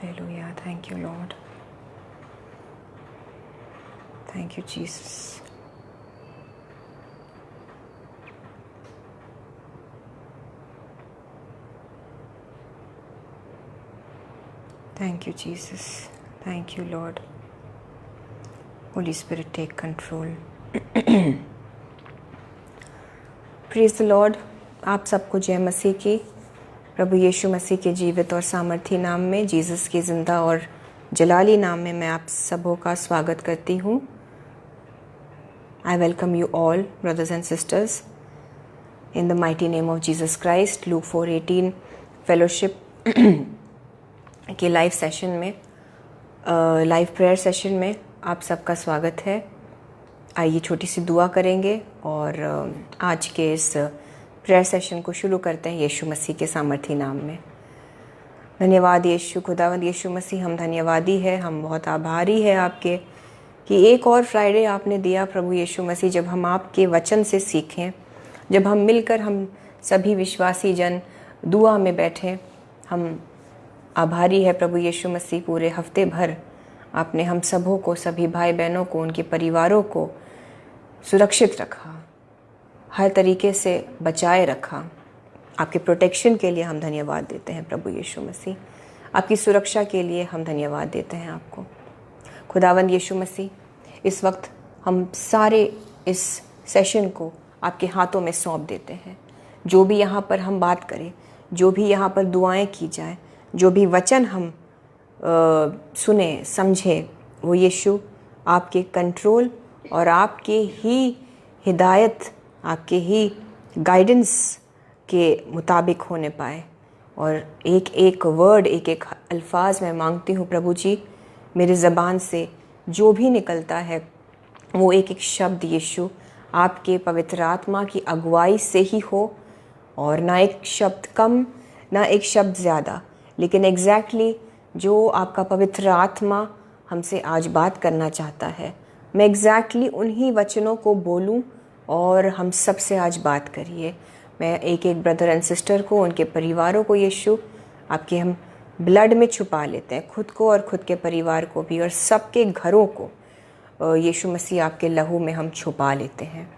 Hallelujah. Thank you, Lord. Thank you, Jesus. Thank you, Jesus. Thank you, Lord. Holy Spirit, take control. Praise the Lord. आप सबको जय मसीह की। प्रभु यीशु मसीह के जीवित और सामर्थी नाम में, जीसस के जिंदा और जलाली नाम में मैं आप सबों का स्वागत करती हूँ। I welcome you all, brothers and sisters, in the mighty name of Jesus Christ. Luke 4:18 fellowship के लाइव सेशन में, लाइव प्रेयर सेशन में आप सबका स्वागत है। आइए छोटी सी दुआ करेंगे और आज के इस प्रेयर सेशन को शुरू करते हैं यीशु मसीह के सामर्थी नाम में। धन्यवाद यीशु, खुदावंद यीशु मसीह, हम धन्यवादी है, हम बहुत आभारी है आपके कि एक और फ्राइडे आपने दिया प्रभु यीशु मसीह, जब हम आपके वचन से सीखें, जब हम मिलकर हम सभी विश्वासी जन दुआ में बैठें। हम आभारी है प्रभु यीशु मसीह, पूरे हफ्ते भर आपने हम सबों को, सभी भाई बहनों को, उनके परिवारों को सुरक्षित रखा, हर तरीके से बचाए रखा। आपके प्रोटेक्शन के लिए हम धन्यवाद देते हैं प्रभु यीशु मसीह। आपकी सुरक्षा के लिए हम धन्यवाद देते हैं आपको खुदावंद यीशु मसीह। इस वक्त हम सारे इस सेशन को आपके हाथों में सौंप देते हैं। जो भी यहाँ पर हम बात करें, जो भी यहाँ पर दुआएं की जाए, जो भी वचन हम सुने समझे, वो यीशु आपके कंट्रोल और आपके ही हिदायत, आपके ही गाइडेंस के मुताबिक होने पाए। और एक एक वर्ड, एक एक अल्फाज मैं मांगती हूँ प्रभु जी, मेरे ज़बान से जो भी निकलता है वो एक एक शब्द यीशु आपके पवित्र आत्मा की अगुवाई से ही हो, और ना एक शब्द कम, ना एक शब्द ज़्यादा, लेकिन एग्जैक्टली जो आपका पवित्र आत्मा हमसे आज बात करना चाहता है, मैं एग्जैक्टली उन्हीं वचनों को बोलूं और हम सब से आज बात करिए। मैं एक एक ब्रदर एंड सिस्टर को, उनके परिवारों को यीशु आपके हम ब्लड में छुपा लेते हैं, खुद को और खुद के परिवार को भी, और सबके घरों को यीशु मसीह आपके लहू में हम छुपा लेते हैं।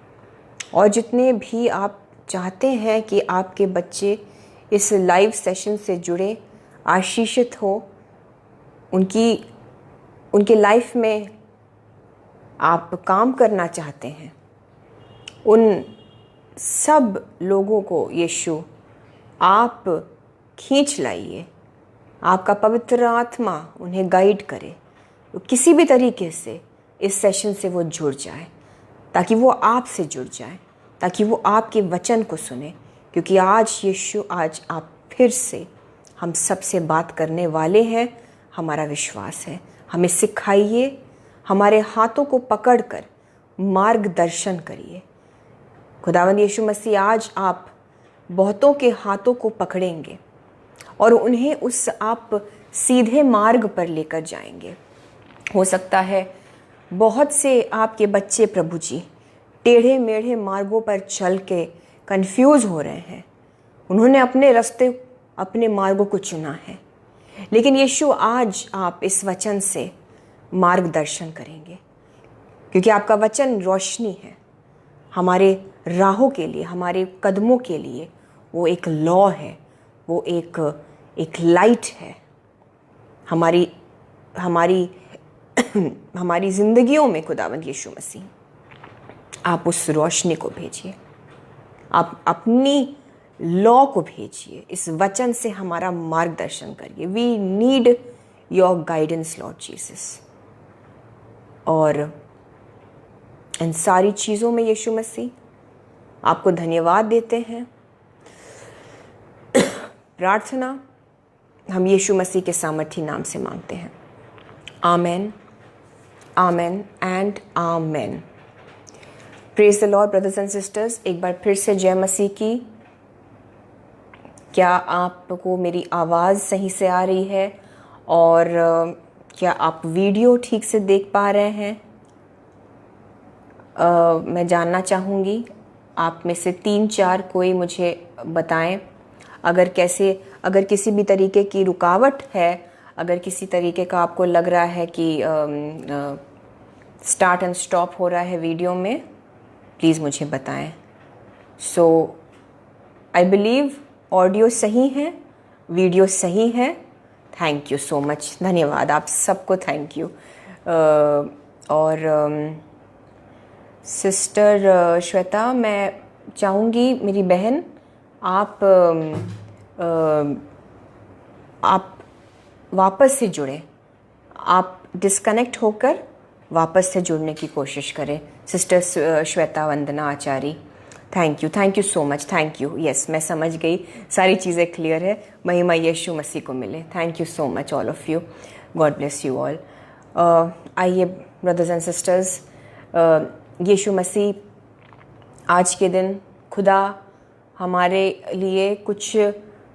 और जितने भी आप चाहते हैं कि आपके बच्चे इस लाइव सेशन से जुड़े, आशीषित हो, उनके लाइफ में आप काम करना चाहते हैं, उन सब लोगों को यीशु आप खींच लाइए। आपका पवित्र आत्मा उन्हें गाइड करे, तो किसी भी तरीके से इस सेशन से वो जुड़ जाए, ताकि वो आपसे जुड़ जाए, ताकि वो आपके वचन को सुने। क्योंकि आज यीशु, आज आप फिर से हम सबसे बात करने वाले हैं, हमारा विश्वास है। हमें सिखाइए, हमारे हाथों को पकड़कर मार्गदर्शन करिए खुदावंद यीशु मसीह। आज आप बहुतों के हाथों को पकड़ेंगे और उन्हें उस आप सीधे मार्ग पर लेकर जाएंगे। हो सकता है बहुत से आपके बच्चे प्रभु जी टेढ़े मेढ़े मार्गों पर चल के कंफ्यूज हो रहे हैं, उन्होंने अपने रास्ते, अपने मार्गों को चुना है, लेकिन यीशु आज आप इस वचन से मार्गदर्शन करेंगे, क्योंकि आपका वचन रोशनी है हमारे राहों के लिए, हमारे कदमों के लिए। वो एक लॉ है, वो एक लाइट है हमारी हमारी जिंदगियों में। खुदावंद यीशु मसीह, आप उस रोशनी को भेजिए, आप अपनी लॉ को भेजिए, इस वचन से हमारा मार्गदर्शन करिए। We need your guidance Lord Jesus. और इन सारी चीज़ों में यीशु मसीह आपको धन्यवाद देते हैं। प्रार्थना हम यीशु मसीह के सामर्थी नाम से मांगते हैं। Amen, amen and amen. Praise the lord brothers and sisters, एक बार फिर से जय मसीह की। क्या आपको मेरी आवाज़ सही से आ रही है? और क्या आप वीडियो ठीक से देख पा रहे हैं? मैं जानना चाहूँगी, आप में से 3-4 कोई मुझे बताएं। अगर किसी भी तरीके की रुकावट है, अगर किसी तरीके का आपको लग रहा है कि स्टार्ट एंड स्टॉप हो रहा है वीडियो में, प्लीज़ मुझे बताएं। सो आई बिलीव ऑडियो सही है, वीडियो सही है। थैंक यू सो मच, धन्यवाद आप सबको, थैंक यू। और सिस्टर श्वेता, मैं चाहूँगी मेरी बहन, आप वापस से जुड़ें, आप डिस्कनेक्ट होकर वापस से जुड़ने की कोशिश करें। Sister Shweta Vandana Acharya, thank you so much, thank you. Yes, मैं समझ गई, सारी चीज़ें क्लियर है। महिमा यीशु मसीह को मिले। Thank you so much all of you, God bless you all. आइए ब्रदर्स एंड सिस्टर्स, यीशु मसीह आज के दिन खुदा हमारे लिए कुछ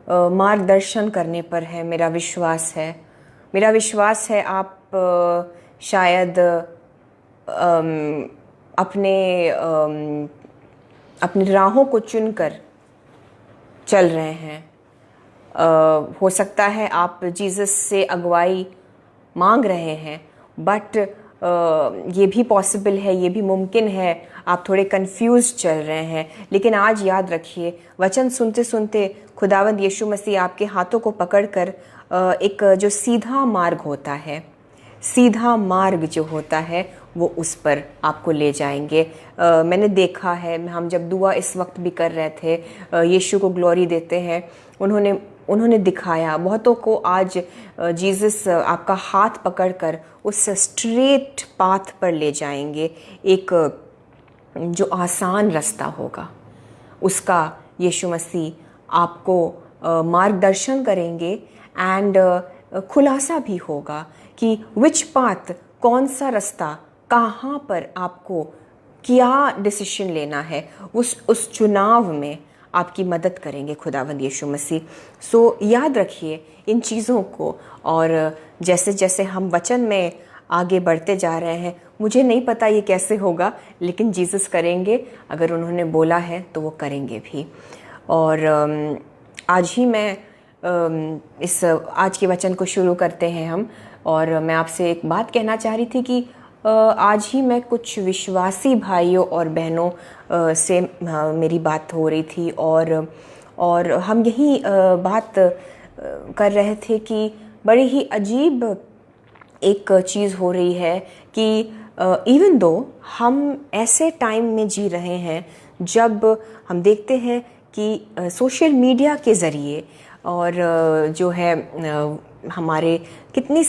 मार्गदर्शन करने पर है, मेरा विश्वास है। आप शायद अपनी राहों को चुनकर चल रहे हैं। हो सकता है आप जीसस से अगुवाई मांग रहे हैं, बट ये भी पॉसिबल है, ये भी मुमकिन है आप थोड़े कंफ्यूज चल रहे हैं। लेकिन आज याद रखिए, वचन सुनते सुनते खुदावंद यीशु मसीह आपके हाथों को पकड़कर एक जो सीधा मार्ग होता है, सीधा मार्ग जो होता है वो उस पर आपको ले जाएंगे। मैंने देखा है, हम जब दुआ इस वक्त भी कर रहे थे, यीशु को ग्लोरी देते हैं, उन्होंने दिखाया बहुतों को। आज जीसस आपका हाथ पकड़कर उस स्ट्रेट पाथ पर ले जाएंगे, एक जो आसान रास्ता होगा उसका यीशु मसीह आपको मार्गदर्शन करेंगे। एंड खुलासा भी होगा कि विच पाथ, कौन सा रास्ता, कहाँ पर आपको क्या डिसीजन लेना है, उस चुनाव में आपकी मदद करेंगे खुदावंद यीशु मसीह। सो याद रखिए इन चीज़ों को। और जैसे जैसे हम वचन में आगे बढ़ते जा रहे हैं, मुझे नहीं पता ये कैसे होगा, लेकिन जीसस करेंगे। अगर उन्होंने बोला है तो वो करेंगे भी। और आज ही मैं आज के वचन को शुरू करते हैं हम। और मैं आपसे एक बात कहना चाह रही थी कि आज ही मैं कुछ विश्वासी भाइयों और बहनों से मेरी बात हो रही थी, और हम यही बात कर रहे थे कि बड़ी ही अजीब एक चीज़ हो रही है कि इवन दो हम ऐसे टाइम में जी रहे हैं जब हम देखते हैं कि सोशल मीडिया के ज़रिए और जो है हमारे कितने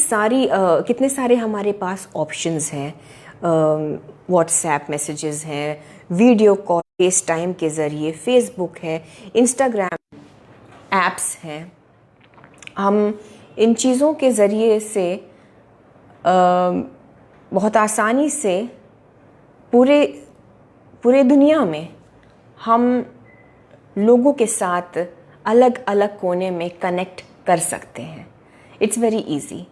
सारे हमारे पास ऑप्शंस हैं। व्हाट्सएप मैसेजेस हैं, वीडियो कॉल, फेस टाइम के ज़रिए, फेसबुक है, इंस्टाग्राम ऐप्स हैं। हम इन चीज़ों के ज़रिए से बहुत आसानी से पूरे दुनिया में हम लोगों के साथ अलग अलग कोने में कनेक्ट कर सकते हैं। It's very easy.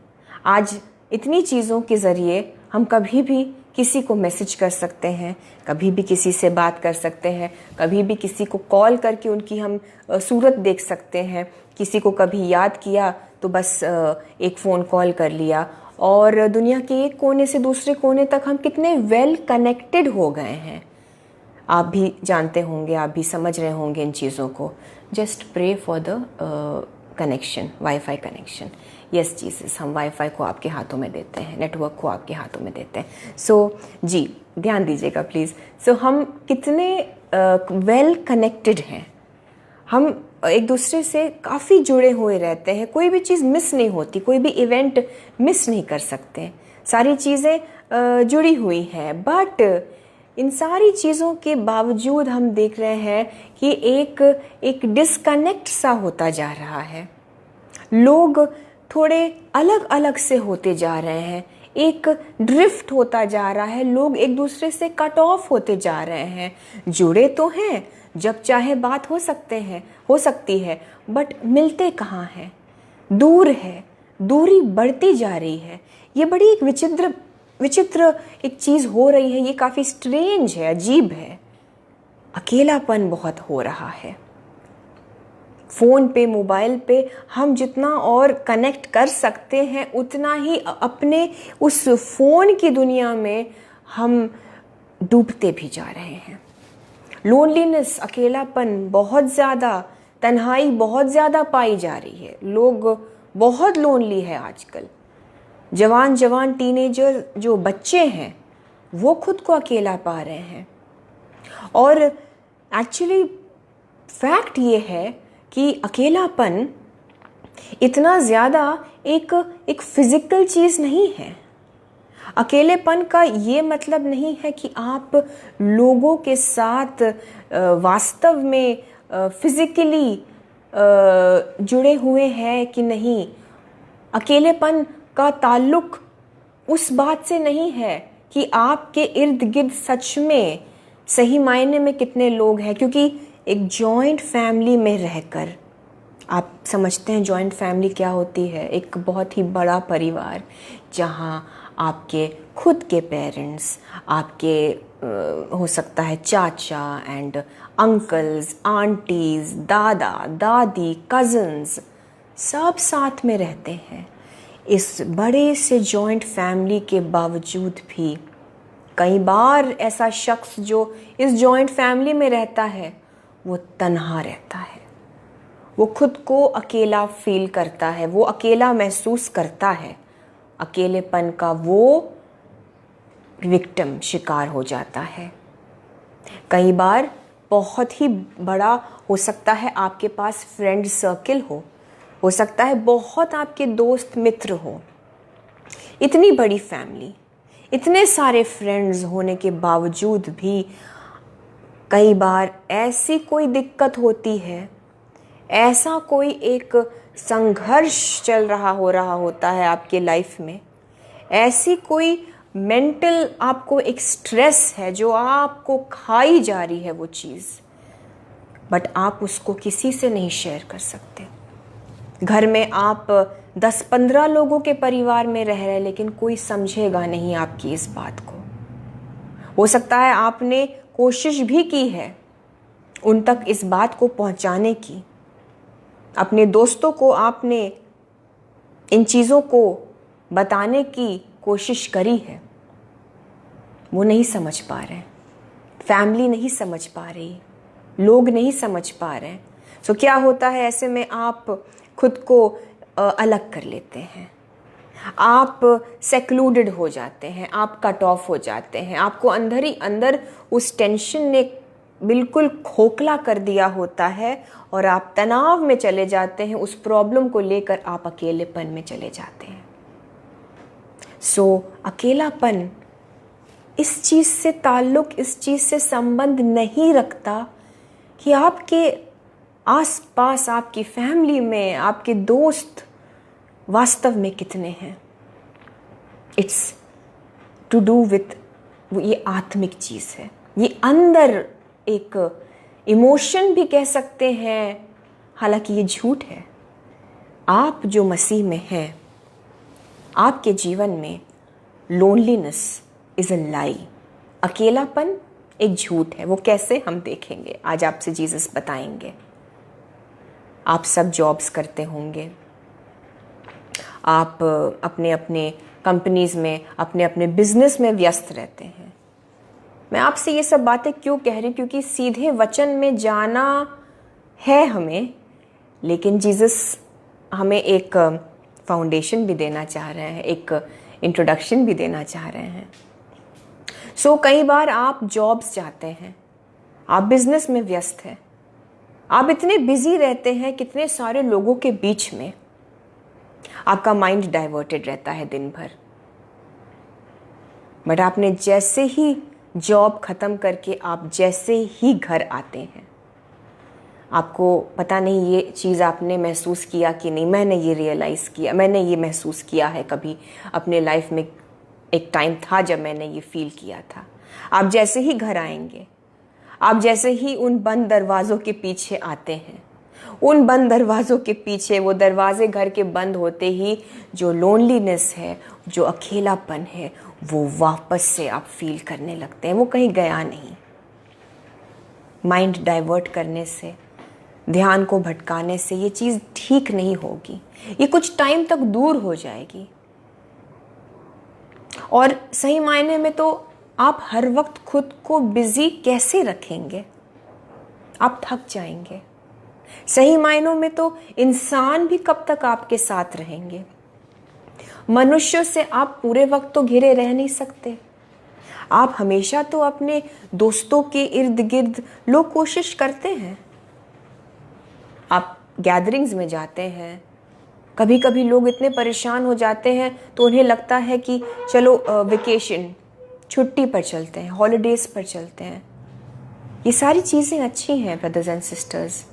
आज इतनी चीज़ों के ज़रिए हम कभी भी किसी को मैसेज कर सकते हैं, कभी भी किसी से बात कर सकते हैं, कभी भी किसी को कॉल करके उनकी हम सूरत देख सकते हैं। किसी को कभी याद किया तो बस एक फ़ोन कॉल कर लिया, और दुनिया के एक कोने से दूसरे कोने तक हम कितने वेल कनेक्टेड हो गए हैं। आप भी जानते होंगे, आप भी समझ रहे होंगे इन चीज़ों को। Just pray for the connection, wifi connection. Yes Jesus, हम वाईफाई को आपके हाथों में देते हैं, नेटवर्क को आपके हाथों में देते हैं। सो जी ध्यान दीजिएगा प्लीज़। सो हम कितने वेल कनेक्टेड हैं, हम एक दूसरे से काफ़ी जुड़े हुए रहते हैं। कोई भी चीज़ मिस नहीं होती, कोई भी इवेंट मिस नहीं कर सकते, सारी चीज़ें जुड़ी हुई हैं। बट इन सारी चीज़ों के बावजूद हम देख रहे हैं कि एक डिस्कनेक्ट सा होता जा रहा है। लोग थोड़े अलग अलग से होते जा रहे हैं, एक ड्रिफ्ट होता जा रहा है, लोग एक दूसरे से कट ऑफ होते जा रहे हैं। जुड़े तो हैं, जब चाहे बात हो सकती है, बट मिलते कहाँ हैं, दूर है, दूरी बढ़ती जा रही है। ये बड़ी एक विचित्र एक चीज़ हो रही है। ये काफ़ी स्ट्रेंज है, अजीब है। अकेलापन बहुत हो रहा है। फ़ोन पे, मोबाइल पे हम जितना और कनेक्ट कर सकते हैं उतना ही अपने उस फ़ोन की दुनिया में हम डूबते भी जा रहे हैं। लोनलीनेस, अकेलापन बहुत ज़्यादा, तन्हाई बहुत ज़्यादा पाई जा रही है। लोग बहुत लोनली है आजकल। जवान जवान टीनेजर जो बच्चे हैं वो खुद को अकेला पा रहे हैं। और एक्चुअली फैक्ट ये है कि अकेलापन इतना ज़्यादा एक फिज़िकल चीज़ नहीं है। अकेलेपन का ये मतलब नहीं है कि आप लोगों के साथ वास्तव में फिज़िकली जुड़े हुए हैं कि नहीं। अकेलेपन का ताल्लुक उस बात से नहीं है कि आपके इर्द गिर्द सच में सही मायने में कितने लोग हैं, क्योंकि एक जॉइंट फैमिली में रहकर आप समझते हैं जॉइंट फैमिली क्या होती है। एक बहुत ही बड़ा परिवार जहाँ आपके खुद के पेरेंट्स, आपके हो सकता है चाचा एंड अंकल्स, आंटीज़, दादा दादी, कज़न्स सब साथ में रहते हैं। इस बड़े से जॉइंट फैमिली के बावजूद भी कई बार ऐसा शख्स जो इस जॉइंट फैमिली में रहता है वो तन्हा रहता है। वो खुद को अकेला फील करता है, वो अकेला महसूस करता है। अकेलेपन का वो विक्टिम, शिकार हो जाता है। कई बार बहुत ही बड़ा हो सकता है आपके पास फ्रेंड सर्किल हो सकता है बहुत आपके दोस्त मित्र हो। इतनी बड़ी फैमिली, इतने सारे फ्रेंड्स होने के बावजूद भी कई बार ऐसी कोई दिक्कत होती है, ऐसा कोई एक संघर्ष चल रहा होता है आपके लाइफ में, ऐसी कोई मेंटल आपको एक स्ट्रेस है जो आपको खाई जा रही है वो चीज़, बट आप उसको किसी से नहीं शेयर कर सकते। घर में आप 10-15 लोगों के परिवार में रह रहे, लेकिन कोई समझेगा नहीं आपकी इस बात को। हो सकता है आपने कोशिश भी की है उन तक इस बात को पहुंचाने की, अपने दोस्तों को आपने इन चीज़ों को बताने की कोशिश करी है, वो नहीं समझ पा रहे, फैमिली नहीं समझ पा रही, लोग नहीं समझ पा रहे। सो क्या होता है, ऐसे में आप खुद को अलग कर लेते हैं, आप सेक्लूडेड हो जाते हैं, आप कट ऑफ हो जाते हैं। आपको अंदर ही अंदर उस टेंशन ने बिल्कुल खोखला कर दिया होता है और आप तनाव में चले जाते हैं। उस प्रॉब्लम को लेकर आप अकेलेपन में चले जाते हैं। अकेलापन इस चीज़ से ताल्लुक, इस चीज़ से संबंध नहीं रखता कि आपके आसपास, आपकी फैमिली में आपके दोस्त वास्तव में कितने हैं। इट्स टू डू विथ, ये आत्मिक चीज़ है, ये अंदर एक इमोशन भी कह सकते हैं, हालांकि ये झूठ है। आप जो मसीह में हैं, आपके जीवन में लोनलीनेस इज़ अ लाई, अकेलापन एक झूठ है। वो कैसे, हम देखेंगे आज, आपसे जीसस बताएंगे। आप सब जॉब्स करते होंगे, आप अपने अपने कंपनीज़ में, अपने अपने बिजनेस में व्यस्त रहते हैं। मैं आपसे ये सब बातें क्यों कह रही, क्योंकि सीधे वचन में जाना है हमें, लेकिन जीसस हमें एक फाउंडेशन भी देना चाह रहे हैं, एक इंट्रोडक्शन भी देना चाह रहे हैं। कई बार आप जॉब्स जाते हैं, आप बिजनेस में व्यस्त हैं, आप इतने बिजी रहते हैं कितने सारे लोगों के बीच में, आपका माइंड डाइवर्टेड रहता है दिन भर। बट आपने जैसे ही जॉब ख़त्म करके आप जैसे ही घर आते हैं, आपको पता नहीं ये चीज़ आपने महसूस किया कि नहीं, मैंने ये रियलाइज़ किया, मैंने ये महसूस किया है कभी अपने लाइफ में। एक टाइम था जब मैंने ये फील किया था। आप जैसे ही घर आएंगे, आप जैसे ही उन बंद दरवाज़ों के पीछे आते हैं, उन बंद दरवाज़ों के पीछे, वो दरवाजे घर के बंद होते ही जो लोनलीनेस है, जो अकेलापन है, वो वापस से आप फील करने लगते हैं। वो कहीं गया नहीं। माइंड डाइवर्ट करने से ध्यान को भटकाने से ये चीज़ ठीक नहीं होगी, ये कुछ टाइम तक दूर हो जाएगी। और सही मायने में तो आप हर वक्त खुद को बिजी कैसे रखेंगे? आप थक जाएंगे। सही मायनों में तो इंसान भी कब तक आपके साथ रहेंगे? मनुष्यों से आप पूरे वक्त तो घिरे रह नहीं सकते। आप हमेशा तो अपने दोस्तों के इर्द गिर्द लोग कोशिश करते हैं। आप गैदरिंग्स में जाते हैं, कभी कभी लोग इतने परेशान हो जाते हैं तो उन्हें लगता है कि चलो वेकेशन, छुट्टी पर चलते हैं, हॉलीडेज पर चलते हैं। ये सारी चीज़ें अच्छी हैं ब्रदर्स एंड सिस्टर्स,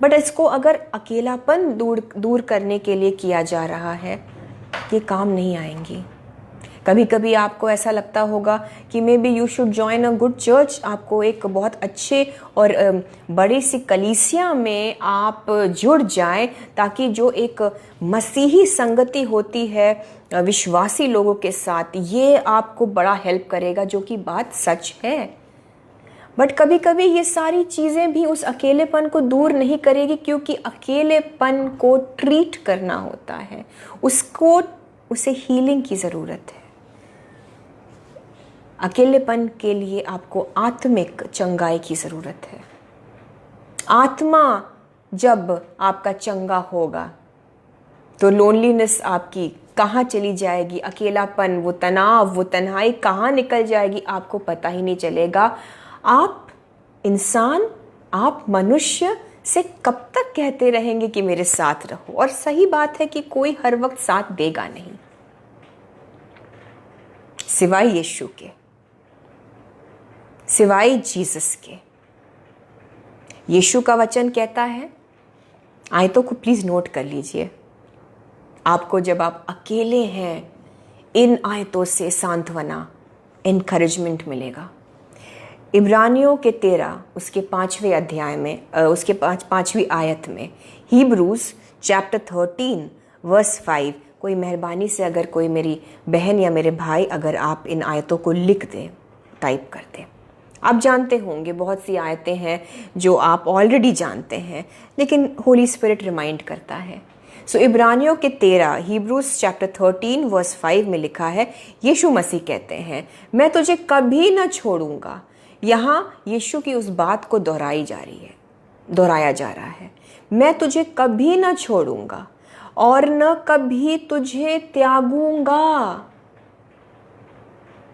बट इसको अगर अकेलापन दूर करने के लिए किया जा रहा है, ये काम नहीं आएंगी। कभी कभी आपको ऐसा लगता होगा कि may be you should join a good church. आपको एक बहुत अच्छे और बड़ी सी कलीसिया में आप जुड़ जाएं, ताकि जो एक मसीही संगति होती है विश्वासी लोगों के साथ, ये आपको बड़ा हेल्प करेगा, जो कि बात सच है। बट कभी कभी ये सारी चीज़ें भी उस अकेलेपन को दूर नहीं करेगी, क्योंकि अकेलेपन को ट्रीट करना होता है, उसे हीलिंग की ज़रूरत है। अकेलेपन के लिए आपको आत्मिक चंगाई की ज़रूरत है। आत्मा जब आपका चंगा होगा तो लोनलीनेस आपकी कहाँ चली जाएगी, अकेलापन, वो तनाव, वो तन्हाई कहाँ निकल जाएगी, आपको पता ही नहीं चलेगा। आप इंसान, आप मनुष्य से कब तक कहते रहेंगे कि मेरे साथ रहो? और सही बात है कि कोई हर वक्त साथ देगा नहीं, सिवाय यीशु के, सिवाय जीसस के। यीशु का वचन कहता है, आयतों को प्लीज नोट कर लीजिए, आपको जब आप अकेले हैं, इन आयतों से सांत्वना, एनकरेजमेंट मिलेगा। इब्रानियों के 13 उसके 5वें अध्याय में, उसके 5वीं आयत में, हिब्रूज चैप्टर 13 वर्स 5, कोई मेहरबानी से अगर कोई मेरी बहन या मेरे भाई अगर आप इन आयतों को लिख दें, टाइप कर दें। आप जानते होंगे बहुत सी आयतें हैं जो आप ऑलरेडी जानते हैं, लेकिन होली स्पिरिट रिमाइंड करता है। सो इब्रानियों के 13, हिब्रूज चैप्टर 13 वर्स 5 में लिखा है, यीशु मसीह कहते हैं, मैं तुझे कभी न छोड़ूंगा। यहाँ यीशु की उस बात को दोहराया जा रहा है, मैं तुझे कभी न छोड़ूंगा और न कभी तुझे त्यागूंगा।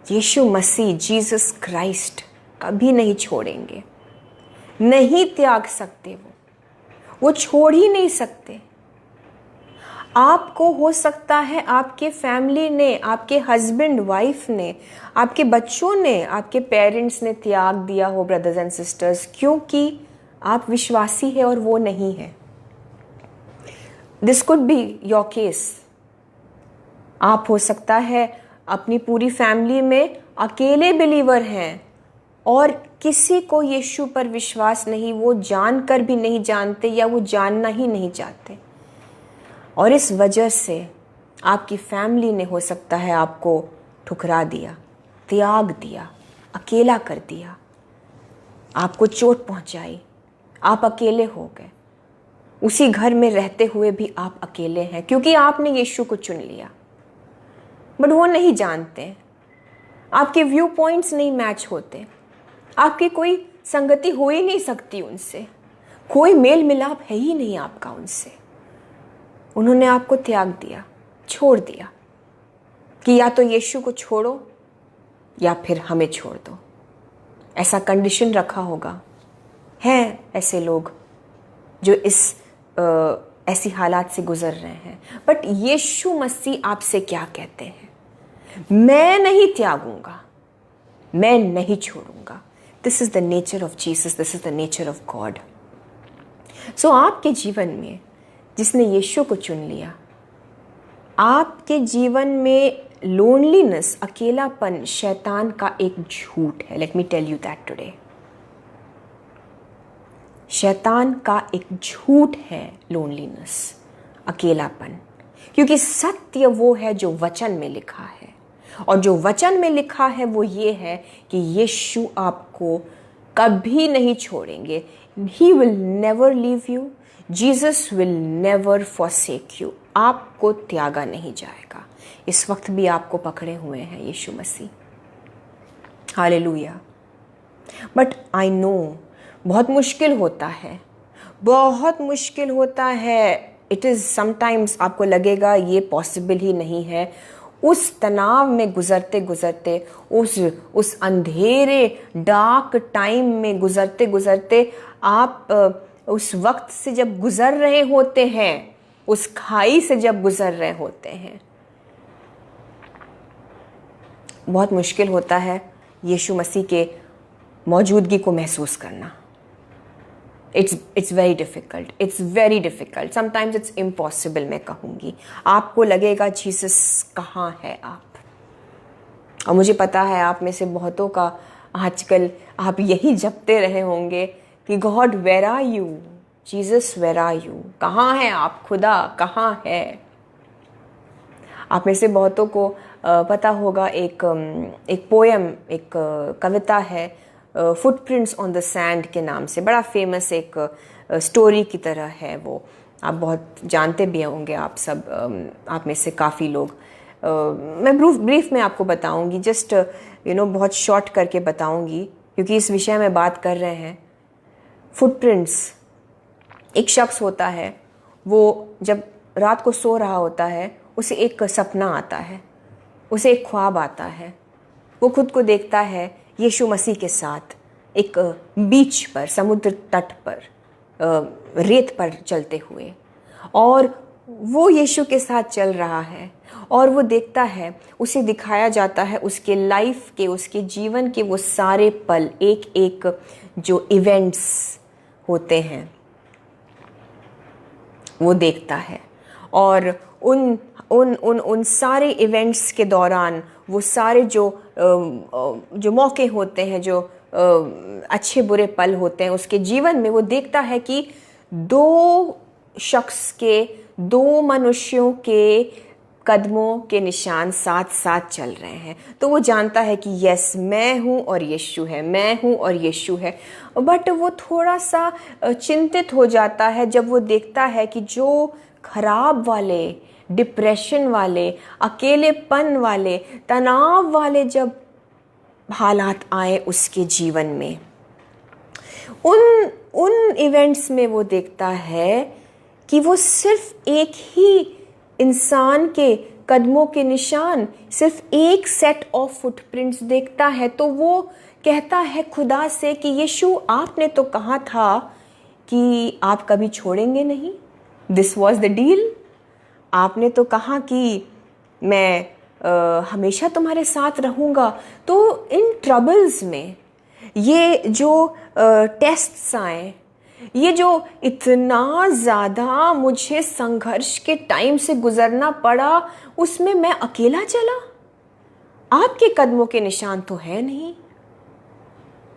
यीशु मसीह, जीसस क्राइस्ट कभी नहीं छोड़ेंगे, नहीं त्याग सकते, वो छोड़ ही नहीं सकते। आपको हो सकता है आपके फैमिली ने, आपके हस्बैंड वाइफ ने, आपके बच्चों ने, आपके पेरेंट्स ने त्याग दिया हो ब्रदर्स एंड सिस्टर्स, क्योंकि आप विश्वासी है और वो नहीं है। This could be your case. आप हो सकता है अपनी पूरी फैमिली में अकेले बिलीवर हैं और किसी को यीशु पर विश्वास नहीं, वो जानकर भी नहीं जानते या वो जानना ही नहीं चाहते, और इस वजह से आपकी फैमिली ने हो सकता है आपको ठुकरा दिया, त्याग दिया, अकेला कर दिया, आपको चोट पहुंचाई, आप अकेले हो गए। उसी घर में रहते हुए भी आप अकेले हैं, क्योंकि आपने यीशु को चुन लिया, बट वो नहीं जानते, आपके व्यू पॉइंट्स नहीं मैच होते, आपकी कोई संगति हो ही नहीं सकती उनसे, कोई मेल मिलाप है ही नहीं आपका उनसे। उन्होंने आपको त्याग दिया, छोड़ दिया कि या तो यीशु को छोड़ो या फिर हमें छोड़ दो, ऐसा कंडीशन रखा होगा। हैं ऐसे लोग जो ऐसी हालात से गुजर रहे हैं, बट यीशु मसीह आपसे क्या कहते हैं? मैं नहीं त्यागूंगा, मैं नहीं छोड़ूंगा। This is the nature of Jesus, this is the nature of God. So आपके जीवन में जिसने यीशु को चुन लिया, आपके जीवन में लोनलीनेस, अकेलापन शैतान का एक झूठ है। Let me tell you that today. शैतान का एक झूठ है लोनलीनेस, अकेलापन, क्योंकि सत्य वो है जो वचन में लिखा है, और जो वचन में लिखा है वो ये है कि यीशु आपको कभी नहीं छोड़ेंगे, he will never leave you, Jesus will never forsake you. आपको त्यागा नहीं जाएगा। इस वक्त भी आपको पकड़े हुए हैं यीशु मसीह। हालेलुया। बट आई नो बहुत मुश्किल होता है, बहुत मुश्किल होता है। इट इज़ समटाइम्स आपको लगेगा ये पॉसिबल ही नहीं है। उस तनाव में गुजरते गुजरते, उस अंधेरे डार्क टाइम में गुजरते गुजरते आप उस वक्त से जब गुजर रहे होते हैं, उस खाई से जब गुजर रहे होते हैं, बहुत मुश्किल होता है यीशु मसीह के मौजूदगी को महसूस करना। It's very difficult. It's very difficult. Sometimes it's impossible, मैं कहूँगी। आपको लगेगा जीसस कहाँ है आप। और मुझे पता है आप में से बहुतों का आजकल आप यही जपते रहे होंगे कि God where are you, Jesus where are you, कहाँ है आप, खुदा कहाँ है। आप में से बहुतों को पता होगा एक पोएम, एक कविता है फुटप्रिंट्स ऑन द सैंड के नाम से, बड़ा फेमस एक स्टोरी की तरह है वो। आप बहुत जानते भी होंगे आप सब, आप में से काफ़ी लोग। मैं ब्रीफ में आपको बताऊंगी, जस्ट बहुत शॉर्ट करके बताऊंगी, क्योंकि इस विषय में बात कर रहे हैं। फुटप्रिंट्स, एक शख्स होता है, वो जब रात को सो रहा होता है, उसे एक सपना आता है, उसे एक ख्वाब आता है। वो खुद को देखता है यीशु मसीह के साथ एक बीच पर, समुद्र तट पर, रेत पर चलते हुए, और वो यीशु के साथ चल रहा है। और वो देखता है, उसे दिखाया जाता है उसके लाइफ के, उसके जीवन के वो सारे पल, एक एक जो इवेंट्स होते हैं वो देखता है। और उन सारे इवेंट्स के दौरान वो सारे जो मौके होते हैं, जो अच्छे बुरे पल होते हैं उसके जीवन में, वो देखता है कि दो मनुष्यों के कदमों के निशान साथ साथ चल रहे हैं। तो वो जानता है कि यस, मैं हूँ और यीशु है, मैं हूँ और यीशु है। बट वो थोड़ा सा चिंतित हो जाता है जब वो देखता है कि जो खराब वाले, डिप्रेशन वाले, अकेलेपन वाले, तनाव वाले जब हालात आए उसके जीवन में, उन इवेंट्स में वो देखता है कि वो सिर्फ एक ही इंसान के कदमों के निशान, सिर्फ एक सेट ऑफ फुटप्रिंट्स देखता है। तो वो कहता है खुदा से कि यीशु, आपने तो कहा था कि आप कभी छोड़ेंगे नहीं, दिस वॉज द डील। आपने तो कहा कि मैं हमेशा तुम्हारे साथ रहूँगा। तो इन ट्रबल्स में, ये जो टेस्ट्स आए, ये जो इतना ज़्यादा मुझे संघर्ष के टाइम से गुजरना पड़ा, उसमें मैं अकेला चला, आपके कदमों के निशान तो है नहीं।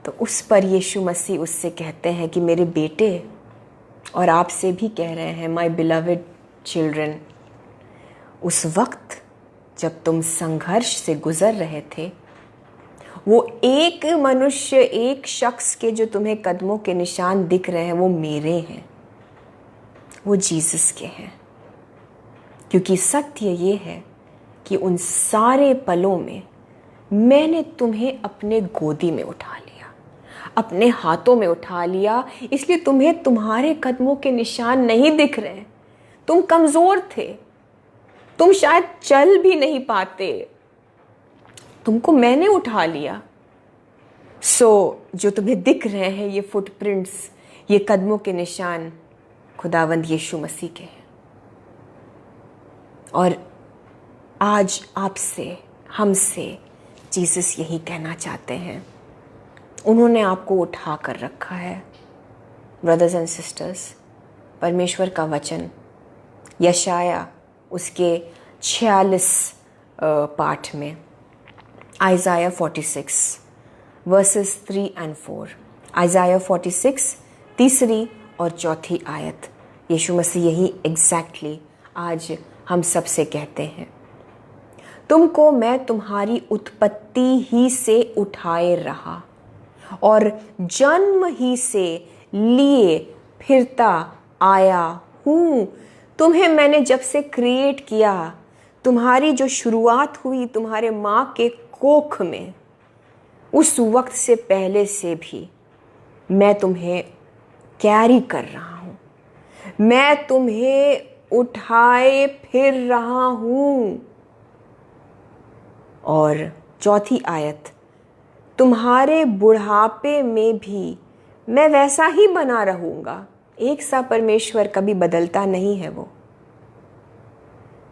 तो उस पर यीशु मसीह उससे कहते हैं कि मेरे बेटे, और आपसे भी कह रहे हैं, माय बिलवेड चिल्ड्रन, उस वक्त जब तुम संघर्ष से गुजर रहे थे, वो एक मनुष्य, एक शख्स के जो तुम्हें कदमों के निशान दिख रहे हैं, वो मेरे हैं, वो जीसस के हैं। क्योंकि सत्य ये है कि उन सारे पलों में मैंने तुम्हें अपने गोदी में उठा लिया, अपने हाथों में उठा लिया। इसलिए तुम्हें तुम्हारे कदमों के निशान नहीं दिख रहे। तुम कमज़ोर थे, तुम शायद चल भी नहीं पाते, तुमको मैंने उठा लिया। जो तुम्हें दिख रहे हैं ये फुटप्रिंट्स, ये कदमों के निशान, खुदावंद यीशु मसीह के हैं। और आज आपसे, हमसे जीसस यही कहना चाहते हैं। उन्होंने आपको उठा कर रखा है। ब्रदर्स एंड सिस्टर्स, परमेश्वर का वचन यशाया उसके 46 पाठ में, आइज़ाया 46 वर्सेस 3 and 4, आइज़ाया 46 तीसरी और चौथी आयत, यीशु मसीह यही एग्जैक्टली आज हम सब से कहते हैं। तुमको मैं तुम्हारी उत्पत्ति ही से उठाए रहा और जन्म ही से लिए फिरता आया हूँ। तुम्हें मैंने जब से क्रिएट किया, तुम्हारी जो शुरुआत हुई तुम्हारे माँ के कोख में, उस वक्त से पहले से भी मैं तुम्हें कैरी कर रहा हूँ, मैं तुम्हें उठाए फिर रहा हूँ। और चौथी आयत, तुम्हारे बुढ़ापे में भी मैं वैसा ही बना रहूँगा। एक सा परमेश्वर कभी बदलता नहीं है वो।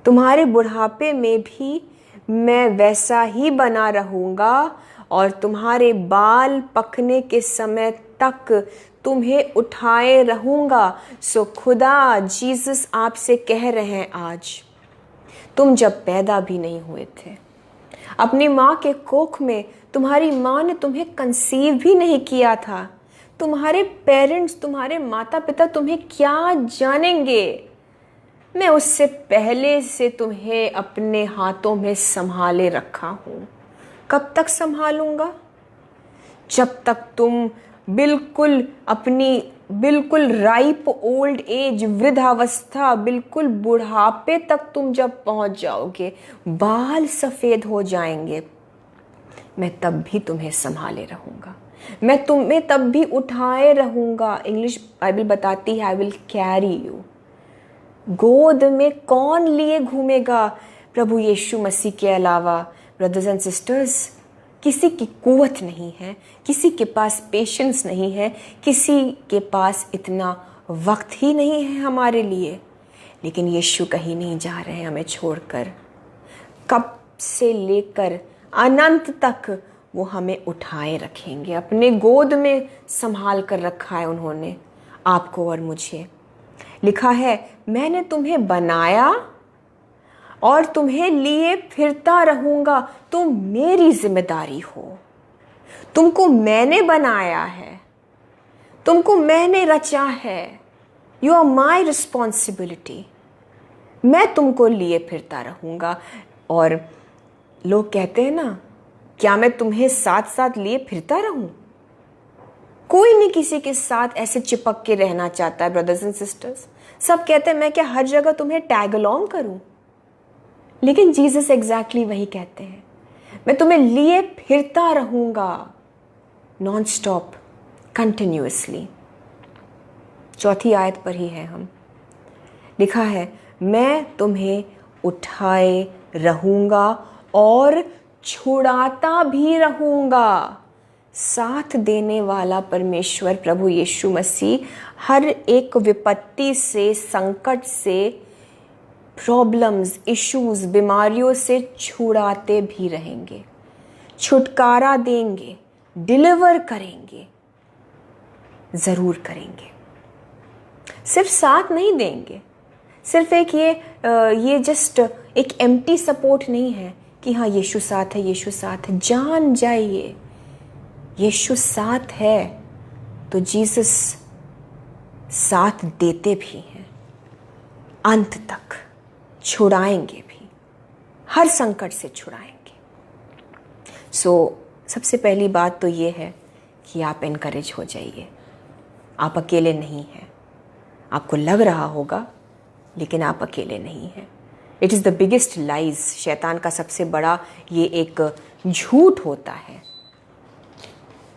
तुम्हारे बुढ़ापे में भी मैं वैसा ही बना रहूँगा और तुम्हारे बाल पकने के समय तक तुम्हें उठाए रहूँगा। सो खुदा जीसस आपसे कह रहे हैं आज, तुम जब पैदा भी नहीं हुए थे, अपनी माँ के कोख में तुम्हारी माँ ने तुम्हें कंसीव भी नहीं किया था, तुम्हारे पेरेंट्स, तुम्हारे माता पिता तुम्हें क्या जानेंगे। मैं उससे पहले से तुम्हें अपने हाथों में संभाले रखा हूँ। कब तक संभालूंगा? जब तक तुम बिल्कुल राइप ओल्ड एज, वृद्धावस्था, बिल्कुल बुढ़ापे तक तुम जब पहुंच जाओगे, बाल सफ़ेद हो जाएंगे, मैं तब भी तुम्हें संभाले रहूँगा, मैं तुम्हें तब भी उठाए रहूँगा। इंग्लिश बाइबल बताती है, आई विल कैरी यू। गोद में कौन लिए घूमेगा प्रभु यीशु मसीह के अलावा? ब्रदर्स एंड सिस्टर्स, किसी की कुवत नहीं है, किसी के पास पेशेंस नहीं है, किसी के पास इतना वक्त ही नहीं है हमारे लिए। लेकिन यीशु कहीं नहीं जा रहे हैं हमें छोड़कर। कब से लेकर अनंत तक वो हमें उठाए रखेंगे, अपने गोद में संभाल कर रखा है उन्होंने आपको और मुझे। लिखा है, मैंने तुम्हें बनाया और तुम्हें लिए फिरता रहूंगा। तुम मेरी जिम्मेदारी हो, तुमको मैंने बनाया है, तुमको मैंने रचा है। You are my responsibility. मैं तुमको लिए फिरता रहूंगा। और लोग कहते हैं ना, क्या मैं तुम्हें साथ साथ लिए फिरता रहूं? कोई नहीं किसी के साथ ऐसे चिपक के रहना चाहता है ब्रदर्स एंड सिस्टर्स। सब कहते हैं, मैं क्या हर जगह तुम्हें टैग अलोंग करूं? लेकिन जीसस एग्जैक्टली वही कहते हैं, मैं तुम्हें लिए फिरता रहूंगा, नॉन स्टॉप, कंटिन्यूअसली। चौथी आयत पर ही है हम। लिखा है, मैं तुम्हें उठाए रहूंगा और छुड़ाता भी रहूंगा। साथ देने वाला परमेश्वर प्रभु यीशु मसीह हर एक विपत्ति से, संकट से, प्रॉब्लम्स, इश्यूज, बीमारियों से छुड़ाते भी रहेंगे, छुटकारा देंगे, डिलीवर करेंगे, ज़रूर करेंगे। सिर्फ साथ नहीं देंगे, सिर्फ एक ये जस्ट एक एम्प्टी सपोर्ट नहीं है कि हाँ यीशु साथ है, यीशु साथ है। जान जाइए, यीशु साथ है तो जीसस साथ देते भी हैं, अंत तक छुड़ाएंगे भी, हर संकट से छुड़ाएंगे। सबसे पहली बात तो ये है कि आप एनकरेज हो जाइए, आप अकेले नहीं हैं। आपको लग रहा होगा लेकिन आप अकेले नहीं हैं। It is the biggest lies. शैतान का सबसे बड़ा ये एक झूठ होता है,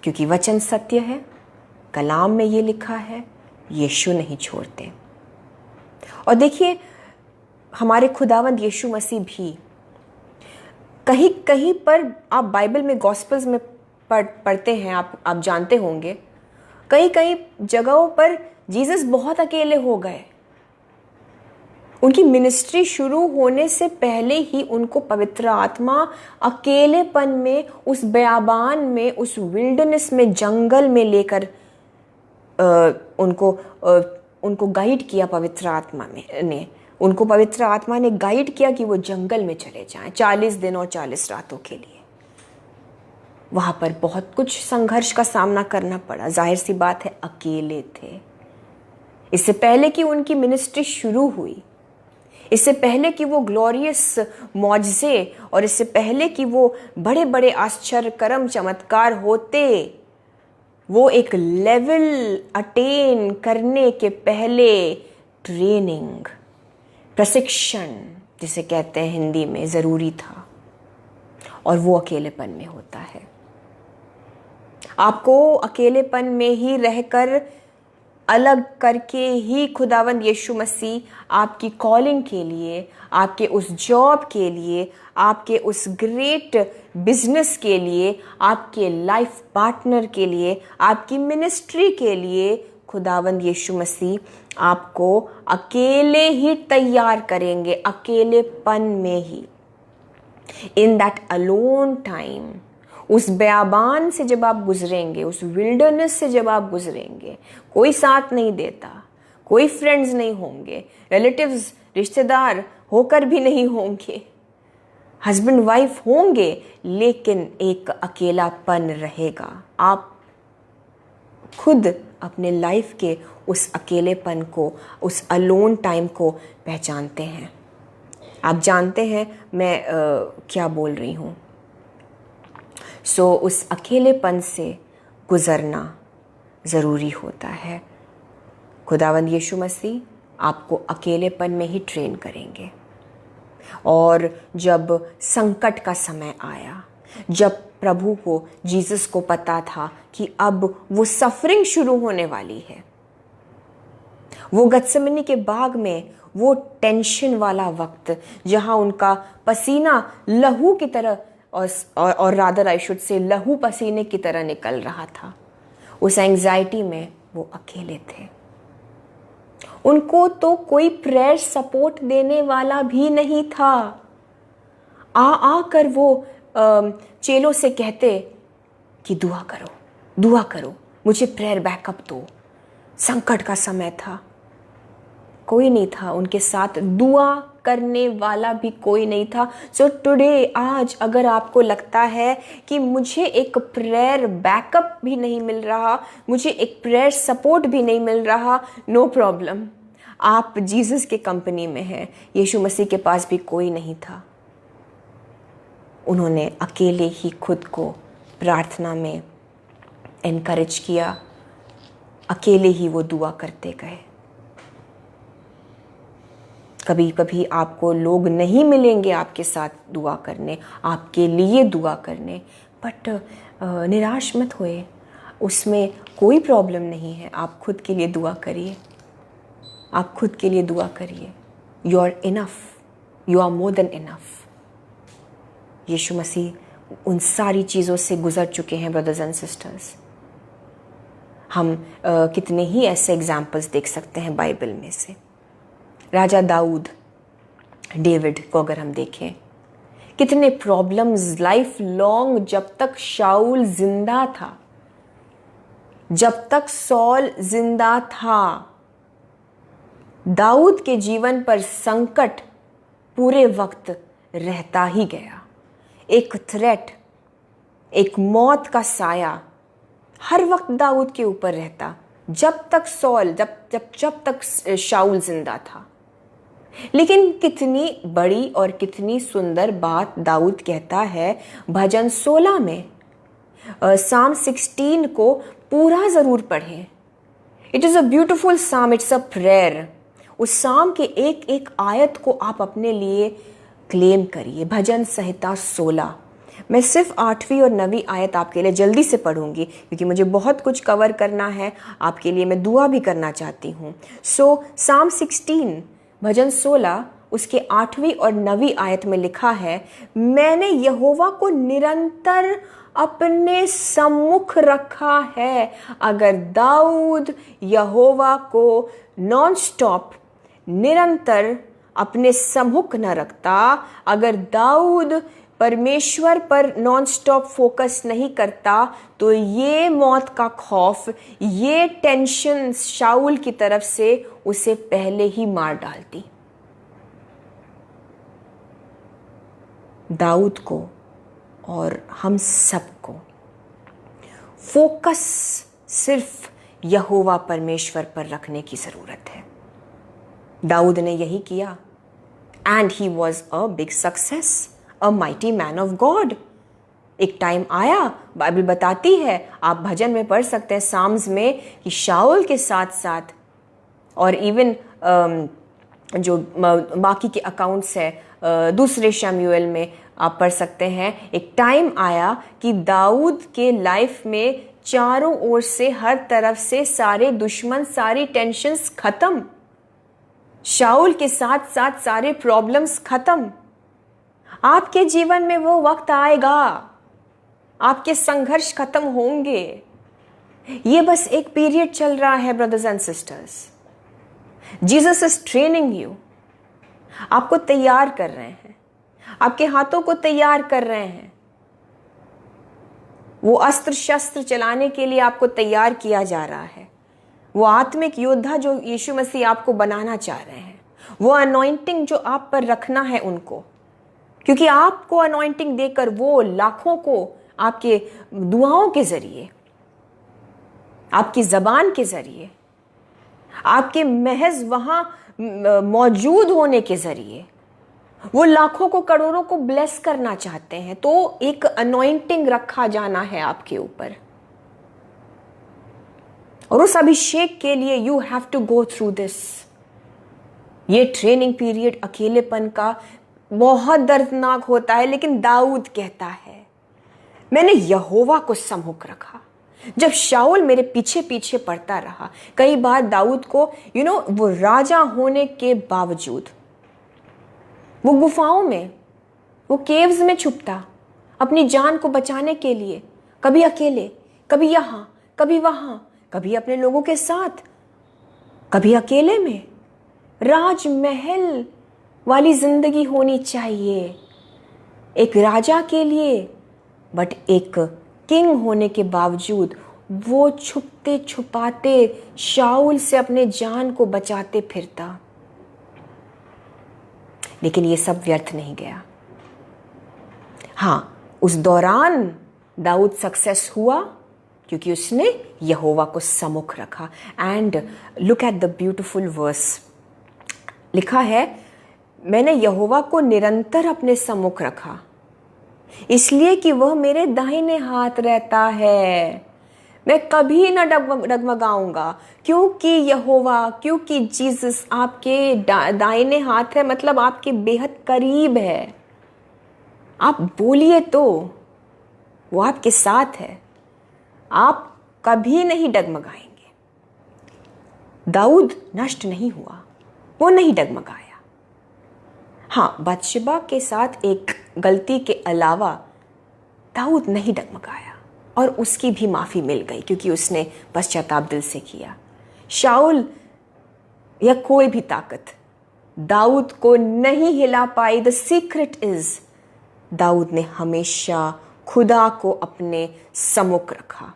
क्योंकि वचन सत्य है, कलाम में ये लिखा है, यीशु नहीं छोड़ते। और देखिए, हमारे खुदावंद यीशु मसीह भी कहीं कहीं पर, आप बाइबल में गॉस्पेल्स में पढ़ते हैं, आप जानते होंगे, कई कई जगहों पर जीसस बहुत अकेले हो गए। उनकी मिनिस्ट्री शुरू होने से पहले ही उनको पवित्र आत्मा अकेलेपन में, उस बयाबान में, उस विल्डरनेस में, जंगल में लेकर उनको गाइड किया। पवित्र आत्मा ने उनको पवित्र आत्मा ने गाइड किया कि वो जंगल में चले जाएं 40 दिन और 40 रातों के लिए। वहां पर बहुत कुछ संघर्ष का सामना करना पड़ा, जाहिर सी बात है, अकेले थे। इससे पहले कि उनकी मिनिस्ट्री शुरू हुई, इससे पहले कि वो ग्लोरियस मौजज़े, और इससे पहले कि वो बड़े बड़े आश्चर्य, कर्म, चमत्कार होते, वो एक लेवल अटेन करने के पहले ट्रेनिंग, प्रशिक्षण जिसे कहते हैं हिंदी में, ज़रूरी था। और वो अकेलेपन में होता है। आपको अकेलेपन में ही रहकर, अलग करके ही खुदावंद यीशु मसीह आपकी कॉलिंग के लिए, आपके उस जॉब के लिए, आपके उस ग्रेट बिजनेस के लिए, आपके लाइफ पार्टनर के लिए, आपकी मिनिस्ट्री के लिए खुदावंद यीशु मसीह आपको अकेले ही तैयार करेंगे, अकेलेपन में ही। इन दैट अलोन टाइम, उस बयाबान से जब आप गुजरेंगे, उस विल्डरनेस से जब आप गुजरेंगे, कोई साथ नहीं देता, कोई फ्रेंड्स नहीं होंगे, रिलेटिव्स रिश्तेदार होकर भी नहीं होंगे, हस्बैंड वाइफ होंगे, लेकिन एक अकेलापन रहेगा। आप खुद अपने लाइफ के उस अकेलेपन को, उस अलोन टाइम को पहचानते हैं। आप जानते हैं मैं क्या बोल रही हूँ। सो उस अकेलेपन से गुज़रना ज़रूरी होता है। खुदावंद यीशु मसीह आपको अकेलेपन में ही ट्रेन करेंगे। और जब संकट का समय आया, जब प्रभु को, जीसस को पता था कि अब वो सफरिंग शुरू होने वाली है, वो गत्सेमनी के बाग में वो टेंशन वाला वक्त, जहां उनका पसीना लहू की तरह और रादर आई शुड से लहू पसीने की तरह निकल रहा था, उस एंजाइटी में वो अकेले थे। उनको तो कोई प्रेयर सपोर्ट देने वाला भी नहीं था। आकर वो चेलों से कहते कि दुआ करो, दुआ करो, मुझे प्रेयर बैकअप दो। संकट का समय था, कोई नहीं था उनके साथ, दुआ करने वाला भी कोई नहीं था। सो टुडे, आज अगर आपको लगता है कि मुझे एक प्रेयर बैकअप भी नहीं मिल रहा, मुझे एक प्रेयर सपोर्ट भी नहीं मिल रहा, नो प्रॉब्लम, आप जीसस के कंपनी में हैं। यीशु मसीह के पास भी कोई नहीं था। उन्होंने अकेले ही खुद को प्रार्थना में एनकरेज किया, अकेले ही वो दुआ करते गए। कभी कभी आपको लोग नहीं मिलेंगे आपके साथ दुआ करने, आपके लिए दुआ करने, बट निराश मत होए, उसमें कोई प्रॉब्लम नहीं है। आप खुद के लिए दुआ करिए, आप खुद के लिए दुआ करिए। You are enough, you are more than enough. यीशु मसीह उन सारी चीज़ों से गुजर चुके हैं ब्रदर्स एंड सिस्टर्स। हम कितने ही ऐसे एग्जाम्पल्स देख सकते हैं बाइबल में से। राजा दाऊद, डेविड को अगर हम देखें, कितने प्रॉब्लम्स लाइफ लॉन्ग, जब तक शाऊल जिंदा था, जब तक सॉल जिंदा था, दाऊद के जीवन पर संकट पूरे वक्त रहता ही गया। एक थ्रेट, एक मौत का साया हर वक्त दाऊद के ऊपर रहता, जब तक सॉल, जब तक शाऊल जिंदा था। लेकिन कितनी बड़ी और कितनी सुंदर बात दाऊद कहता है भजन 16 में। साम 16 को पूरा जरूर पढ़ें। इट इज़ अ ब्यूटिफुल साम, इट्स अ प्रेयर। उस साम के एक एक आयत को आप अपने लिए क्लेम करिए। भजन संहिता 16, मैं सिर्फ 8वीं और 9वीं आयत आपके लिए जल्दी से पढ़ूंगी, क्योंकि मुझे बहुत कुछ कवर करना है। आपके लिए मैं दुआ भी करना चाहती हूँ। सो साम 16 भजन 16 उसके 8वीं और 9वीं आयत में लिखा है, मैंने यहोवा को निरंतर अपने सम्मुख रखा है। अगर दाऊद यहोवा को नॉन स्टॉप, निरंतर अपने सम्मुख न रखता, अगर दाऊद परमेश्वर पर नॉन स्टॉप फोकस नहीं करता, तो ये मौत का खौफ, ये टेंशन शाऊल की तरफ से उसे पहले ही मार डालती। दाऊद को और हम सबको फोकस सिर्फ यहोवा परमेश्वर पर रखने की जरूरत है। दाऊद ने यही किया, and he was a big success, a mighty man of God. एक टाइम आया, बाइबल बताती है, आप भजन में पढ़ सकते हैं साम्स में, कि शाऊल के साथ साथ और इवन जो बाकी के अकाउंट्स है दूसरे शमूएल में आप पढ़ सकते हैं, एक टाइम आया कि दाऊद के लाइफ में चारों ओर से, हर तरफ से सारे दुश्मन, सारी टेंशन्स खत्म, शाऊल के साथ साथ सारे प्रॉब्लम्स खत्म। आपके जीवन में वो वक्त आएगा, आपके संघर्ष खत्म होंगे। ये बस एक पीरियड चल रहा है brothers and sisters. Jesus is training you, आपको तैयार कर रहे हैं, आपके हाथों को तैयार कर रहे हैं। वो अस्त्र शस्त्र चलाने के लिए आपको तैयार किया जा रहा है। वो आत्मिक योद्धा जो यीशु मसीह आपको बनाना चाह रहे हैं, वो अनॉइंटिंग जो आप पर रखना है उनको, क्योंकि आपको अनॉइंटिंग देकर वो लाखों को आपके दुआओं के जरिए, आपकी जबान के जरिए, आपके महज वहां मौजूद होने के जरिए वो लाखों को, करोड़ों को ब्लेस करना चाहते हैं। तो एक अनॉइंटिंग रखा जाना है आपके ऊपर, और उस अभिषेक के लिए you have to go through this. ये ट्रेनिंग पीरियड अकेलेपन का बहुत दर्दनाक होता है, लेकिन दाऊद कहता है मैंने यहोवा को सम्मुख रखा। जब शाऊल मेरे पीछे पीछे पड़ता रहा, कई बार दाऊद को वो राजा होने के बावजूद वो गुफाओं में, वो केव्स में छुपता अपनी जान को बचाने के लिए, कभी अकेले, कभी यहां, कभी वहां, कभी अपने लोगों के साथ, कभी अकेले में। राजमहल वाली जिंदगी होनी चाहिए एक राजा के लिए, बट एक किंग होने के बावजूद वो छुपते छुपाते शाऊल से अपने जान को बचाते फिरता। लेकिन ये सब व्यर्थ नहीं गया। हाँ, उस दौरान दाऊद सक्सेस हुआ क्योंकि उसने यहोवा को सम्मुख रखा। And look at the beautiful verse, लिखा है मैंने यहोवा को निरंतर अपने सम्मुख रखा, इसलिए कि वह मेरे दाहिने हाथ रहता है, मैं कभी न डगमगाऊंगा। क्योंकि यहोवा, क्योंकि जीसस आपके दाहिने हाथ है, मतलब आपके बेहद करीब है। आप बोलिए तो वो आपके साथ है, आप कभी नहीं डगमगाएंगे। दाऊद नष्ट नहीं हुआ, वो नहीं डगमगाया। हाँ, बत्शेबा के साथ एक गलती के अलावा दाऊद नहीं डगमगाया और उसकी भी माफी मिल गई क्योंकि उसने पश्चाताप दिल से किया। शाऊल या कोई भी ताकत दाऊद को नहीं हिला पाई। द सीक्रेट इज, दाऊद ने हमेशा खुदा को अपने सम्मुख रखा।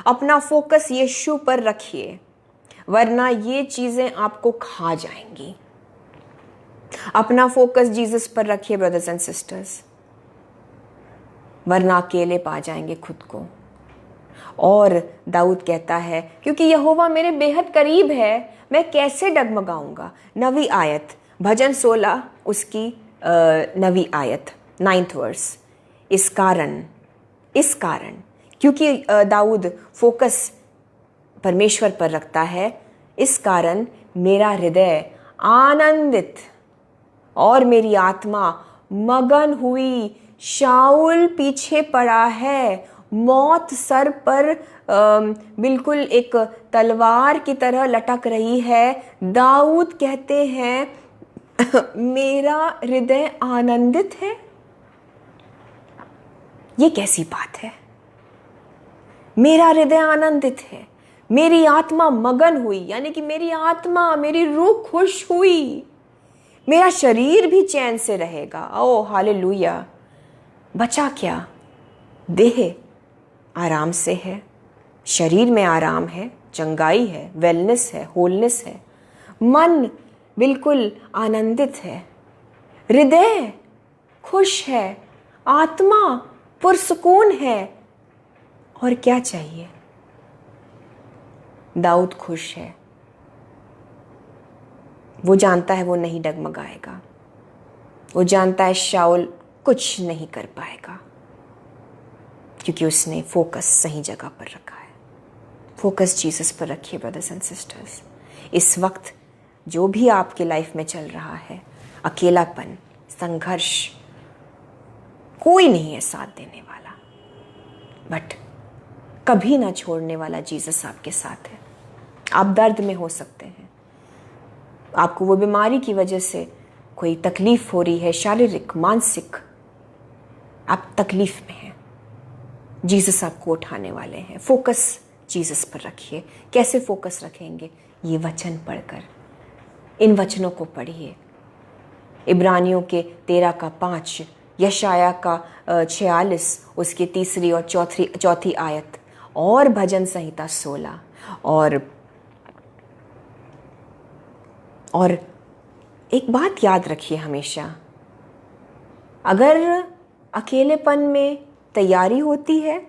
अपना फोकस यीशु पर रखिए, वरना ये चीजें आपको खा जाएंगी। अपना फोकस जीसस पर रखिए ब्रदर्स एंड सिस्टर्स, वरना अकेले पा जाएंगे खुद को। और दाऊद कहता है क्योंकि यहोवा मेरे बेहद करीब है, मैं कैसे डगमगाऊंगा। 9वीं आयत, भजन 16 उसकी 9वीं आयत, 9th वर्स। इस कारण क्योंकि दाऊद फोकस परमेश्वर पर रखता है, इस कारण मेरा हृदय आनंदित और मेरी आत्मा मगन हुई। शाऊल पीछे पड़ा है, मौत सर पर बिल्कुल एक तलवार की तरह लटक रही है। दाऊद कहते हैं मेरा हृदय आनंदित है। ये कैसी बात है? मेरा हृदय आनंदित है, मेरी आत्मा मगन हुई, यानी कि मेरी आत्मा, मेरी रूह खुश हुई, मेरा शरीर भी चैन से रहेगा। ओ हालेलुया। बचा क्या? देह आराम से है, शरीर में आराम है, चंगाई है, वेलनेस है, होलनेस है, मन बिल्कुल आनंदित है, हृदय खुश है, आत्मा पुरसुकून है। और क्या चाहिए? दाऊद खुश है। वो जानता है वो नहीं डगमगाएगा, वो जानता है शाऊल कुछ नहीं कर पाएगा। क्योंकि उसने फोकस सही जगह पर रखा है। फोकस जीसस पर रखिए ब्रदर्स एंड सिस्टर्स। इस वक्त जो भी आपके लाइफ में चल रहा है, अकेलापन, संघर्ष, कोई नहीं है साथ देने वाला, बट कभी ना छोड़ने वाला जीसस आपके साथ है। आप दर्द में हो सकते हैं, आपको वो बीमारी की वजह से कोई तकलीफ हो रही है, शारीरिक, मानसिक, आप तकलीफ में हैं, जीसस आपको उठाने वाले हैं। फोकस जीसस पर रखिए। कैसे फोकस रखेंगे? ये वचन पढ़कर, इन वचनों को पढ़िए। इब्रानियों के 13:5, यशाया का 46 उसकी 3 और 4 आयत, और भजन संहिता 16, और एक बात याद रखिए हमेशा, अगर अकेलेपन में तैयारी होती है,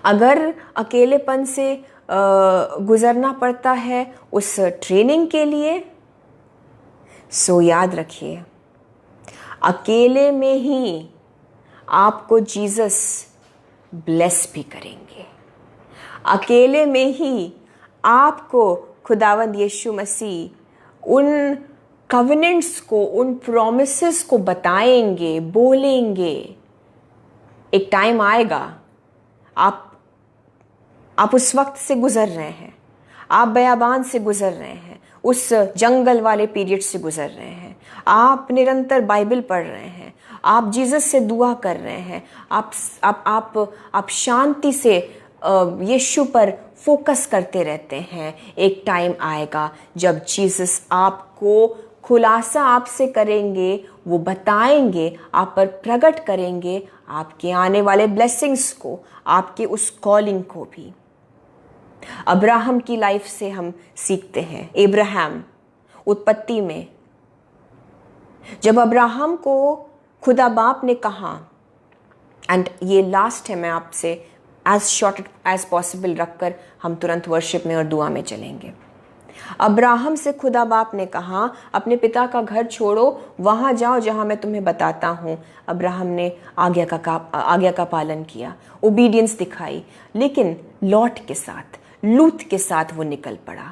अगर अकेलेपन से गुजरना पड़ता है उस ट्रेनिंग के लिए, सो याद रखिए अकेले में ही आपको जीसस ब्लेस भी करेंगे। अकेले में ही आपको खुदावंद यीशु मसीह उन कवेनेंट्स को, उन प्रॉमिसेस को बताएंगे, बोलेंगे। एक टाइम आएगा, आप उस वक्त से गुजर रहे हैं, आप बयाबान से गुजर रहे हैं, उस जंगल वाले पीरियड से गुजर रहे हैं, आप निरंतर बाइबल पढ़ रहे हैं, आप जीसस से दुआ कर रहे हैं, आप शांति से यीशु पर फोकस करते रहते हैं। एक टाइम आएगा जब जीसस आपको खुलासा आपसे करेंगे, वो बताएंगे, आप पर प्रकट करेंगे आपके आने वाले ब्लेसिंग्स को, आपके उस कॉलिंग को भी। अब्राहम की लाइफ से हम सीखते हैं। अब्राहम, उत्पत्ति में जब अब्राहम को खुदा बाप ने कहा, एंड ये लास्ट है, मैं आपसे एज शॉर्ट एज पॉसिबल रखकर हम तुरंत वर्शिप में और दुआ में चलेंगे। अब्राहम से खुदा बाप ने कहा, अपने पिता का घर छोड़ो, वहां जाओ जहां मैं तुम्हें बताता हूं। अब्राहम ने आज्ञा का पालन किया, ओबीडियंस दिखाई, लेकिन लूत के साथ वो निकल पड़ा।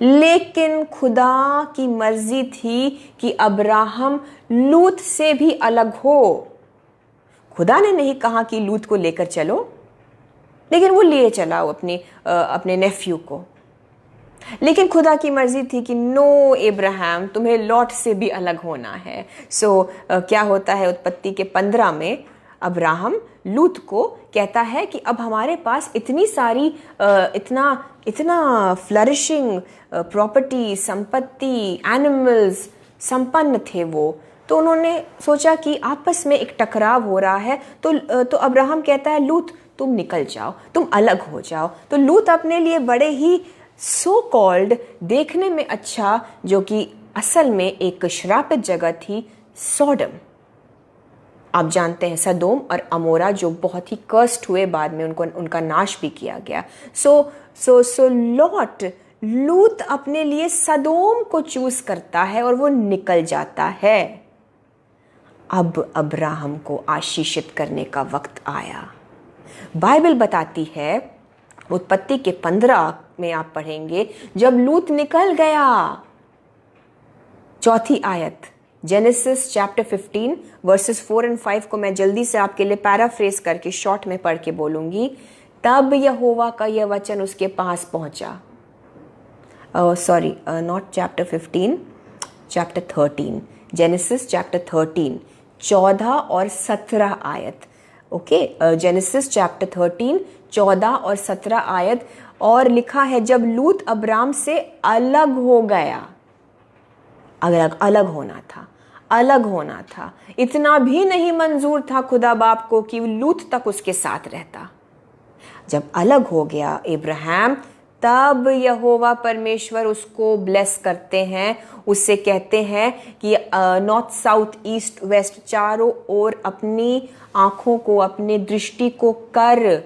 लेकिन खुदा की मर्जी थी कि अब्राहम लूत से भी अलग हो। खुदा ने नहीं कहा कि लूत को लेकर चलो, लेकिन वो लिए चला अपने नेफ्यू को। लेकिन खुदा की मर्जी थी कि नो अब्राहम, तुम्हें लॉट से भी अलग होना है। क्या होता है, उत्पत्ति के 15 में अब्राहम लूत को कहता है कि अब हमारे पास इतनी सारी इतना फ्लरिशिंग प्रॉपर्टी, संपत्ति, एनिमल्स संपन्न थे वो, तो उन्होंने सोचा कि आपस में एक टकराव हो रहा है। तो अब्राहम कहता है, लूत तुम निकल जाओ, तुम अलग हो जाओ। तो लूत अपने लिए बड़े ही सो कॉल्ड, देखने में अच्छा, जो कि असल में एक श्रापित जगह थी, सॉडम। आप जानते हैं सदोम और अमोरा जो बहुत ही कर्स्ड हुए, बाद में उनका नाश भी किया गया। सो लूत अपने लिए सदोम को चूज करता है और वो निकल जाता है। अब अब्राहम को आशीषित करने का वक्त आया। बाइबल बताती है, उत्पत्ति के 15 में आप पढ़ेंगे, जब लूत निकल गया, 4 आयत, जेनेसिस चैप्टर 15 वर्सेस 4 और 5 को मैं जल्दी से आपके लिए पैराफ्रेज करके शॉर्ट में पढ़ के बोलूंगी। तब यहोवा का यह वचन उसके पास पहुंचा। Not chapter 15, chapter 13, genesis chapter 13, 14 और 17 आयत। ओके, जेनेसिस चैप्टर 13, 14 और 17 आयत। और लिखा है, जब लूत अब्राम से अलग हो गया, अलग होना था, इतना भी नहीं मंजूर था खुदा बाप को कि लूत तक उसके साथ रहता। जब अलग हो गया अब्राहम, तब यहोवा परमेश्वर उसको ब्लेस करते हैं, उससे कहते हैं कि नॉर्थ, साउथ, ईस्ट, वेस्ट, चारों ओर अपनी आंखों को, अपनी दृष्टि को कर,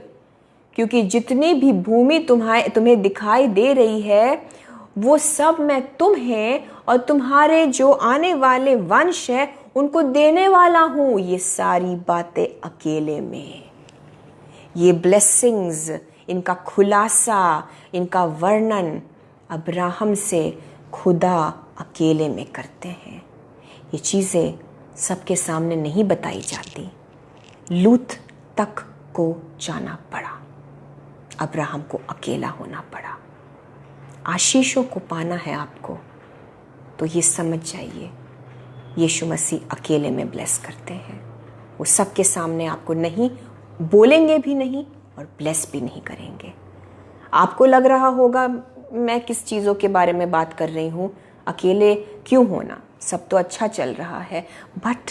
क्योंकि जितनी भी भूमि तुम्हें दिखाई दे रही है, वो सब मैं तुम्हें और तुम्हारे जो आने वाले वंश है उनको देने वाला हूँ। ये सारी बातें अकेले में, ये ब्लेसिंग्स, इनका खुलासा, इनका वर्णन अब्राहम से खुदा अकेले में करते हैं। ये चीज़ें सबके सामने नहीं बताई जाती। लूत तक को जाना पड़ा, अब्राहम को अकेला होना पड़ा। आशीषों को पाना है आपको तो ये समझ जाइए, यीशु मसीह अकेले में ब्लेस करते हैं। वो सबके सामने आपको नहीं बोलेंगे भी नहीं और ब्लेस भी नहीं करेंगे। आपको लग रहा होगा मैं किस चीज़ों के बारे में बात कर रही हूँ, अकेले क्यों होना, सब तो अच्छा चल रहा है। बट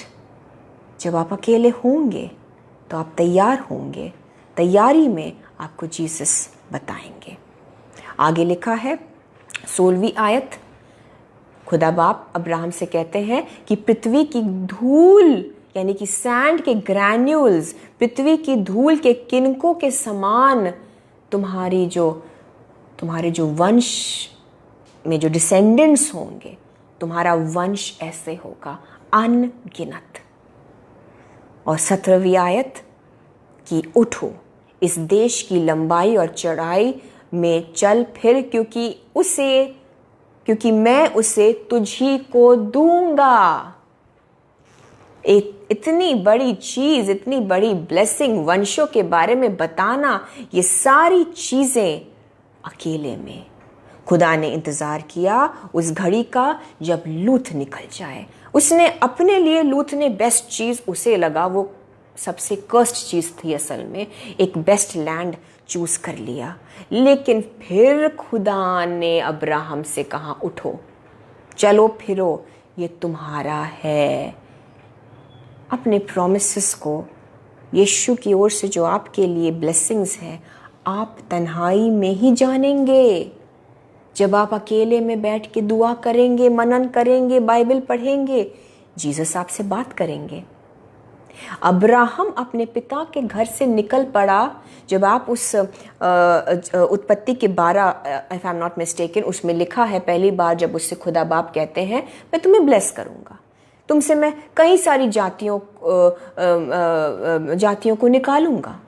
जब आप अकेले होंगे तो आप तैयार होंगे, तैयारी में आपको जीसस बताएंगे। आगे लिखा है 16वीं आयत, खुदा बाप अब्राहम से कहते हैं कि पृथ्वी की धूल यानी कि सैंड के ग्रैन्यूल्स, पृथ्वी की धूल के किनकों के समान तुम्हारे जो वंश में जो डिसेंडेंट्स होंगे, तुम्हारा वंश ऐसे होगा अनगिनत। और 17वीं आयत कि उठो, इस देश की लंबाई और चौड़ाई में चल फिर, क्योंकि मैं उसे तुझी को दूंगा। इतनी बड़ी चीज, इतनी बड़ी ब्लेसिंग, वंशों के बारे में बताना, ये सारी चीजें अकेले में। खुदा ने इंतजार किया उस घड़ी का जब लूत निकल जाए। उसने अपने लिए, लूत ने बेस्ट चीज उसे लगा, वो सबसे कर्स्ड चीज थी असल में, एक बेस्ट लैंड चूज कर लिया। लेकिन फिर खुदा ने अब्राहम से कहा उठो, चलो फिरो, ये तुम्हारा है। अपने प्रॉमिसेस को, यीशु की ओर से जो आपके लिए ब्लेसिंग्स हैं, आप तन्हाई में ही जानेंगे। जब आप अकेले में बैठ के दुआ करेंगे, मनन करेंगे, बाइबल पढ़ेंगे, जीसस आपसे बात करेंगे। अब्राहम अपने पिता के घर से निकल पड़ा। जब आप उस उत्पत्ति के 12, if I am not mistaken, उसमें लिखा है पहली बार जब उससे खुदा बाप कहते हैं मैं तुम्हें ब्लेस करूंगा, तुमसे मैं कई सारी जातियों को निकालूंगा,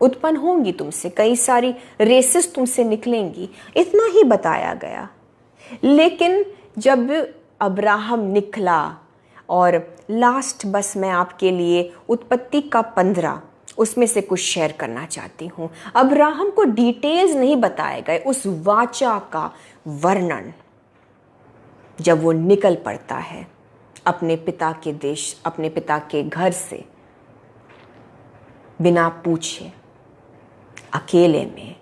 उत्पन्न होंगी तुमसे, कई सारी रेसेस तुमसे निकलेंगी, इतना ही बताया गया। लेकिन जब अब्राहम निकला, और लास्ट बस मैं आपके लिए उत्पत्ति का 15 उसमें से कुछ शेयर करना चाहती हूँ। अब्राहम को डिटेल्स नहीं बताए गए, उस वाचा का वर्णन। जब वो निकल पड़ता है अपने पिता के देश, अपने पिता के घर से, बिना पूछे, अकेले में,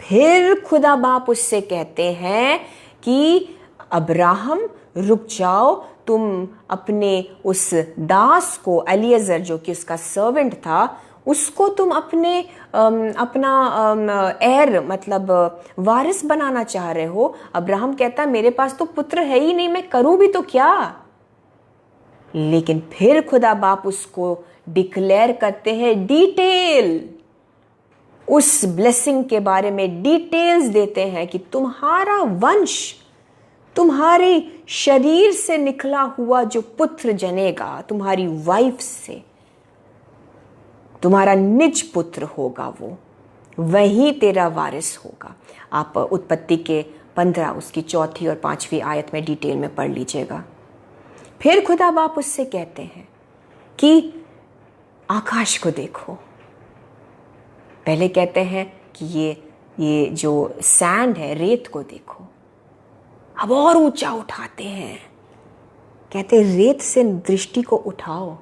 फिर खुदा बाप उससे कहते हैं कि अब्राहम रुक जाओ, तुम अपने उस दास को, एलिएजर जो कि उसका सर्वेंट था, उसको तुम अपना एयर मतलब वारिस बनाना चाह रहे हो। अब्राहम कहता मेरे पास तो पुत्र है ही नहीं, मैं करूं भी तो क्या। लेकिन फिर खुदा बाप उसको डिक्लेयर करते हैं, डिटेल उस ब्लेसिंग के बारे में डिटेल्स देते हैं कि तुम्हारा वंश, तुम्हारे शरीर से निकला हुआ जो पुत्र जनेगा, तुम्हारी वाइफ से, तुम्हारा निज पुत्र होगा, वो वही तेरा वारिस होगा। आप उत्पत्ति के 15 उसकी 4 और 5वीं आयत में डिटेल में पढ़ लीजिएगा। फिर खुदा बाप उससे कहते हैं कि आकाश को देखो। पहले कहते हैं कि ये जो सैंड है, रेत को देखो। अब और ऊंचा उठाते हैं, कहते रेत से दृष्टि को उठाओ,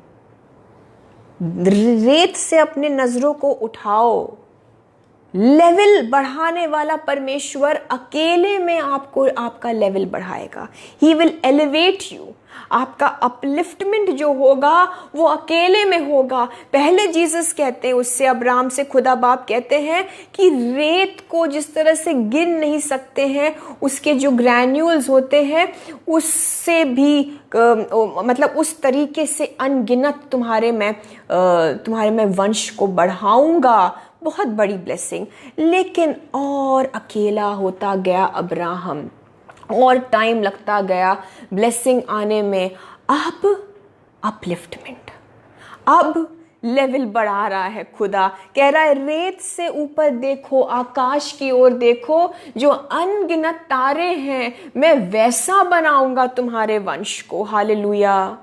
रेत से अपने नजरों को उठाओ। लेवल बढ़ाने वाला परमेश्वर अकेले में आपका लेवल बढ़ाएगा। He will elevate you. आपका अपलिफ्टमेंट जो होगा वो अकेले में होगा। पहले जीसस कहते हैं उससे, अब्राहम से खुदा बाप कहते हैं कि रेत को जिस तरह से गिन नहीं सकते हैं, उसके जो ग्रैन्यूल्स होते हैं उससे भी मतलब उस तरीके से अनगिनत तुम्हारे में वंश को बढ़ाऊंगा। बहुत बड़ी ब्लेसिंग। लेकिन और अकेला होता गया अब्राहम, और टाइम लगता गया ब्लेसिंग आने में। अब अपलिफ्टमेंट। अब लेवल बढ़ा रहा है खुदा, कह रहा है रेत से ऊपर देखो, आकाश की ओर देखो, जो अनगिनत तारे हैं मैं वैसा बनाऊंगा तुम्हारे वंश को। हालेलुया।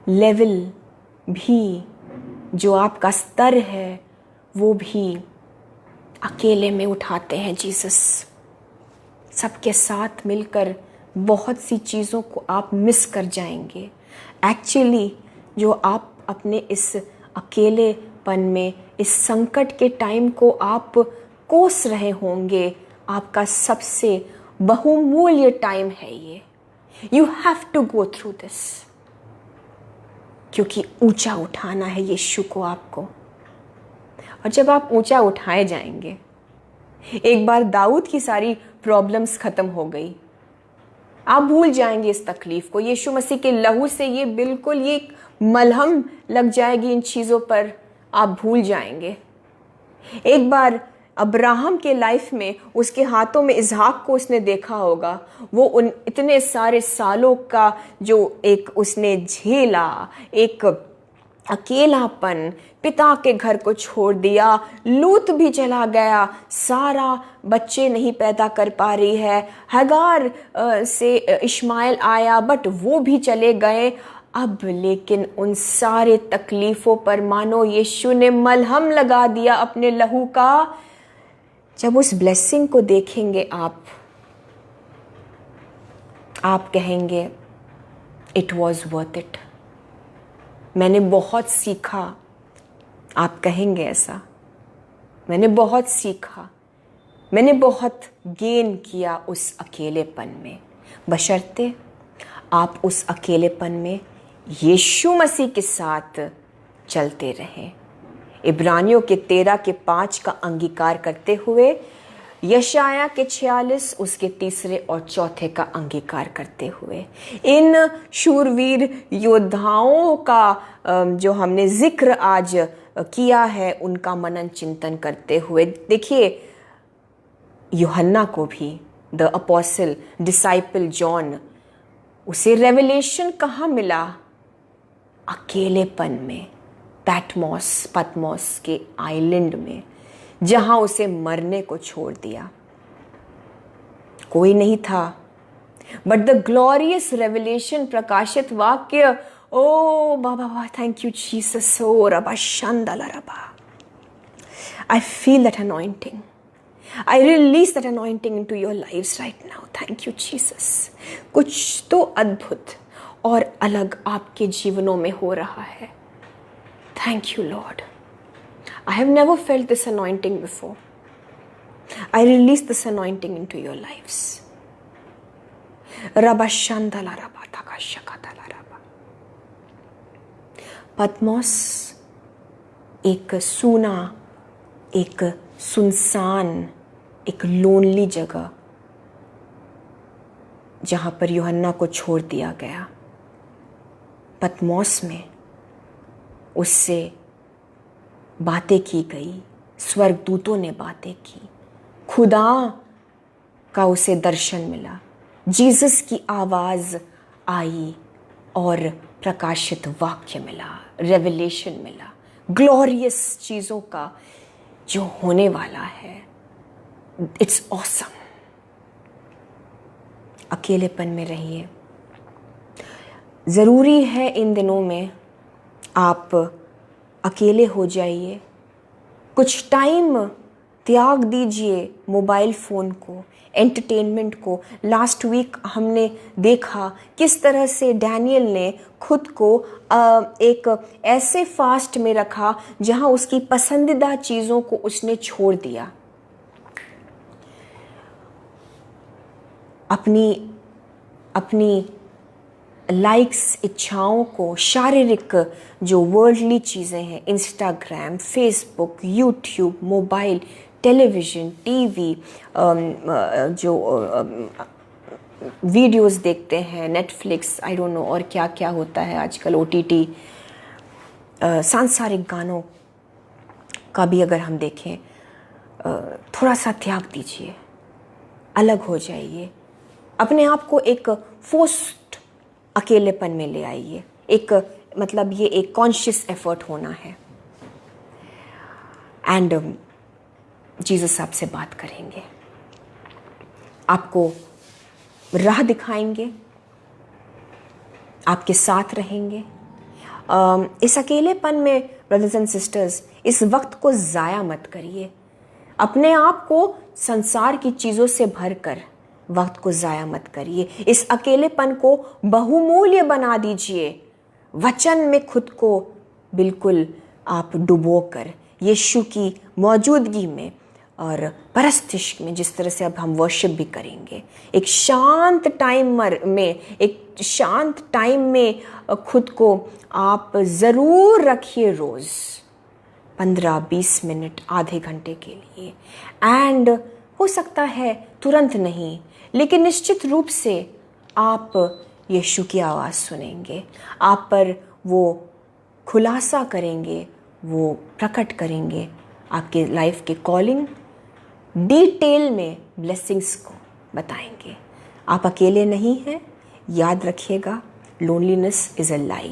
लेवल भी, जो आपका स्तर है वो भी अकेले में उठाते हैं जीसस। सबके साथ मिलकर बहुत सी चीज़ों को आप मिस कर जाएंगे। एक्चुअली जो आप अपने इस अकेलेपन में, इस संकट के टाइम को आप कोस रहे होंगे, आपका सबसे बहुमूल्य टाइम है ये। You have to go through this, क्योंकि ऊंचा उठाना है यीशु को आपको। और जब आप ऊंचा उठाए जाएंगे, एक बार दाऊद की सारी प्रॉब्लम्स खत्म हो गई, आप भूल जाएंगे इस तकलीफ को। यीशु मसीह के लहू से ये बिल्कुल ये मलहम लग जाएगी इन चीज़ों पर, आप भूल जाएंगे। एक बार अब्राहम के लाइफ में, उसके हाथों में इसहाक को उसने देखा होगा। वो उन इतने सारे सालों का जो एक उसने झेला, एक अकेलापन, पिता के घर को छोड़ दिया, लूत भी चला गया, सारा बच्चे नहीं पैदा कर पा रही है, हगार से इश्माइल आया बट वो भी चले गए। अब लेकिन उन सारे तकलीफ़ों पर मानो यीशु ने मलहम लगा दिया अपने लहू का। जब उस ब्लेसिंग को देखेंगे आप कहेंगे इट वॉज वर्थ इट, मैंने बहुत सीखा। आप कहेंगे ऐसा, मैंने बहुत सीखा, मैंने बहुत गेन किया उस अकेलेपन में, बशर्ते आप उस अकेलेपन में यीशु मसीह के साथ चलते रहें। इब्रानियों के 13:5 का अंगीकार करते हुए, यशाया के 46 उसके 3 और 4 का अंगीकार करते हुए, इन शूरवीर योद्धाओं का जो हमने जिक्र आज किया है उनका मनन चिंतन करते हुए, देखिए यूहन्ना को भी, द अपोस्टल डिसाइपल जॉन, उसे रेवलेशन कहाँ मिला? अकेलेपन में, पतमोस के आइलैंड में, जहां उसे मरने को छोड़ दिया। कोई नहीं था, बट द ग्लोरियस रेवलेशन, प्रकाशित वाक्य, ओ बाबा thank you Jesus, O rava शांदला rava, I feel that anointing, I release that anointing into your lives right now. Thank you, Jesus. कुछ तो अद्भुत और अलग आपके जीवनों में हो रहा है। Thank you, Lord. I have never felt this anointing before. I release this anointing into your lives. Rabba Shandala Rabba Taka Shakatala Rabba. पद्मोस एक सूना, एक सुनसान, एक लोनली जगह, जहां पर यूहन्ना को छोड़ दिया गया। पतमोस में उससे बातें की गई, स्वर्गदूतों ने बातें की, खुदा का उसे दर्शन मिला, जीसस की आवाज़ आई और प्रकाशित वाक्य मिला, रेवलेशन मिला, ग्लोरियस चीज़ों का जो होने वाला है। It's awesome. अकेलेपन में रहिए। ज़रूरी है इन दिनों में आप अकेले हो जाइए, कुछ टाइम त्याग दीजिए मोबाइल फ़ोन को, एंटरटेनमेंट को। लास्ट वीक हमने देखा किस तरह से डैनियल ने खुद को एक ऐसे फास्ट में रखा जहां उसकी पसंदीदा चीज़ों को उसने छोड़ दिया। अपनी लाइक्स, इच्छाओं को, शारीरिक जो वर्ल्डली चीज़ें हैं, Instagram, Facebook, YouTube, mobile, television, TV, जो वीडियोस देखते हैं, नेटफ्लिक्स, आई डोंट नो और क्या क्या होता है आजकल, OTT, सांसारिक गानों का भी अगर हम देखें, थोड़ा सा त्याग दीजिए, अलग हो जाइए, अपने आप को एक फोर्स्ड अकेलेपन में ले आइए। एक मतलब ये एक कॉन्शियस एफर्ट होना है। एंड जीसस आपसे बात करेंगे, आपको राह दिखाएंगे, आपके साथ रहेंगे। इस अकेलेपन में ब्रदर्स एंड सिस्टर्स, इस वक्त को ज़ाया मत करिए। अपने आप को संसार की चीज़ों से भरकर वक्त को ज़ाया मत करिए। इस अकेलेपन को बहुमूल्य बना दीजिए। वचन में खुद को बिल्कुल आप डुबोकर यीशु की मौजूदगी में और परस्तिश में, जिस तरह से अब हम वर्शिप भी करेंगे, एक शांत टाइम में खुद को आप ज़रूर रखिए, रोज़ 15-20 मिनट, आधे घंटे के लिए। एंड हो सकता है तुरंत नहीं, लेकिन निश्चित रूप से आप यीशु की आवाज़ सुनेंगे, आप पर वो खुलासा करेंगे, वो प्रकट करेंगे आपके लाइफ के कॉलिंग, डिटेल में ब्लेसिंग्स को बताएंगे। आप अकेले नहीं हैं, याद रखिएगा, लोनलीनेस इज़ अ लाई,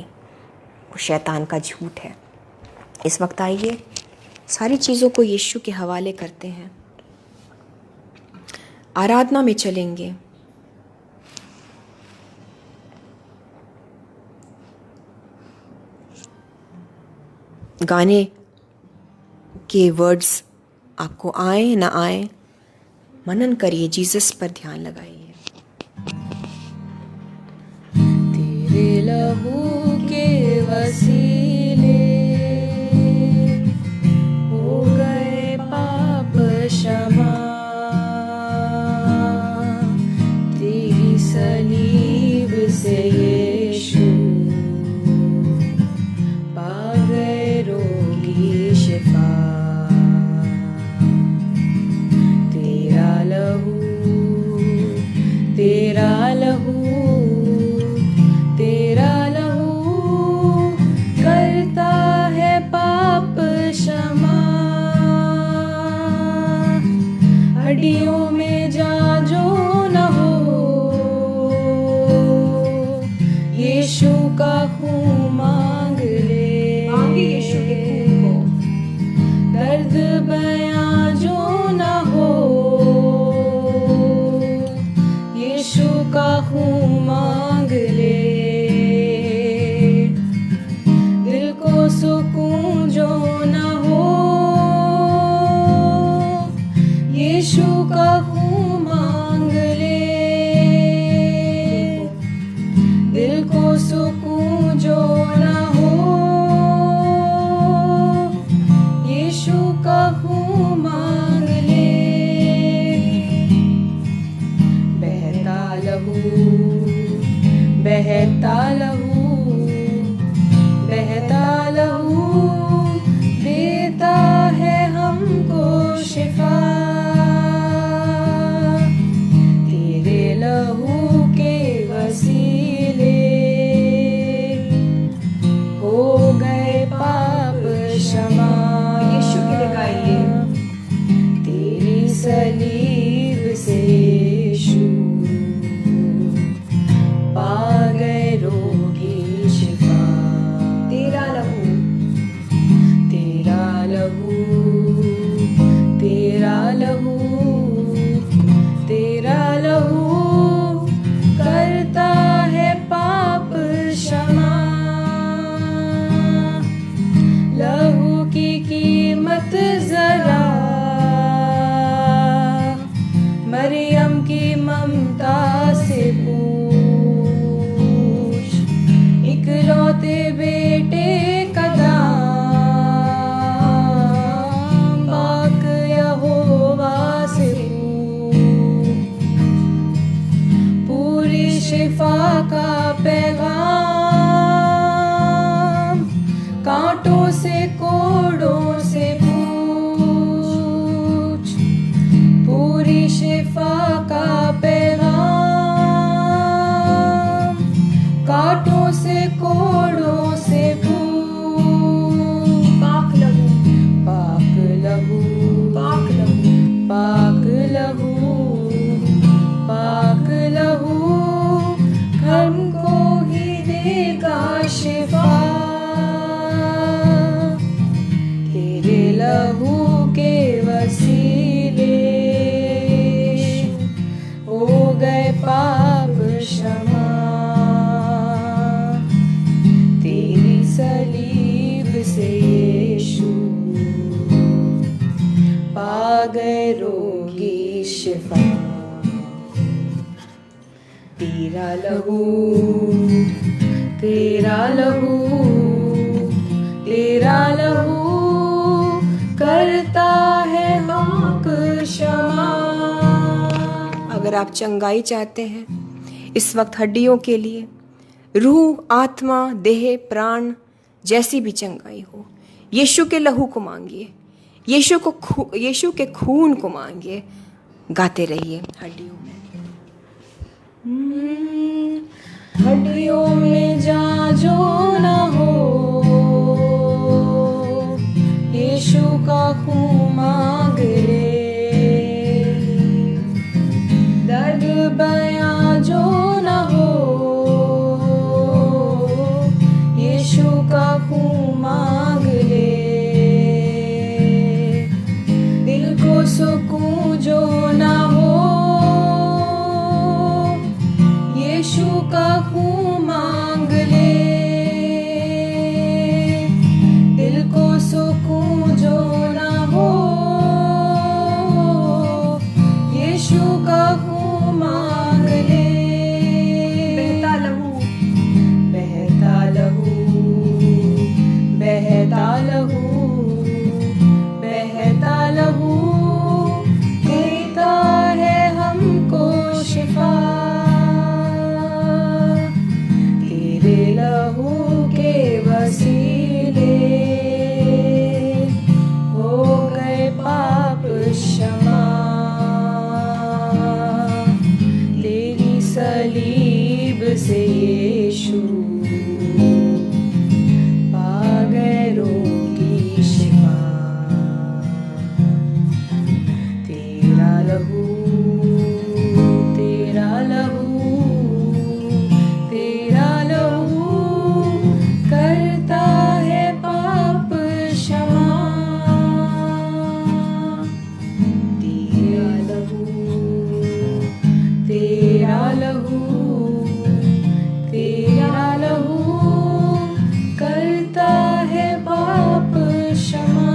वो शैतान का झूठ है। इस वक्त आइए सारी चीज़ों को यीशु के हवाले करते हैं, आराधना में चलेंगे। गाने के वर्ड्स आपको आए ना आए, मनन करिए, जीसस पर ध्यान लगाइए। तेरे लहू के वसीले हो गए पाप क्षमा, तेरी सलीब से यीशु पा गए रोगी शिफा। तेरा लहू करता है पाप क्षमा। हड्डियों में जाजो न हो, यीशु का खून मांग ले, मांगे यीशु के खून को। दर्द बयां जो न हो, यीशु का खून मांग ले। दिल को सुकून जो न हो, यीशु का खून मांग ले। दिल को सुकून जो न हो, यीशु का खून मांग ले। बहता लहू, बहता लहू देता है हमको शिफा। तेरे लहू के वसीले हो गए पाप क्षमा। यीशु के लिए गाइए। तेरी सलीब से यीशु पा गए रोगी शिफा। तेरा लहू, तेरा लहू, तेरा लहू, तेरा लहू करता है पाप क्षमा। लहू की कीमत जरा मरियम की ममता से इकलौते बेटे का दाम पाक यहोवा से पूरी शिफा का पैगाम। कांटों से कोड़ों से पूछ, पूरी शिफा का पैगाम। कांटों से कोड़ों से पाक लहू, पाक लहू, पाक लहू, पाक लहू, पाक लहू हमको ही देगा शिफा तेरे लहू के वसीले हो गए पाप क्षमा तेरी सलीब से यीशु पा गए रोगी शिफा तेरा लहू तेरा लहू तेरा लहू करता है हमको क्षमा। अगर आप चंगाई चाहते हैं इस वक्त हड्डियों के लिए, रूह, आत्मा, देह, प्राण जैसी भी चंगाई हो, यीशु के लहू को मांगिए, यीशु के खून को मांगिए। गाते रहिए हड्डियों में। हड्डियों में जहाँ जो न हो यीशु का खून मांग ले। दर्द बयां जो न हो यीशु का खून मांग ले। दिल को सुकून जो न हो यीशु का खून मांग ले। दिल को सुकून जो ना हो यीशु का खून मांग ले। बहता लहू बहता लहू बहता लहू बहता लहू देता है हमको शिफा लहू के वसीले हो गए पाप क्षमा तेरी सलीब से यीशु पा गए रोगी शिफा। तेरा लहू तेरा लहू तेरा लहू करता है पाप क्षमा। तेरा लहू तेरा लहू तेरा लहू करता है पाप क्षमा।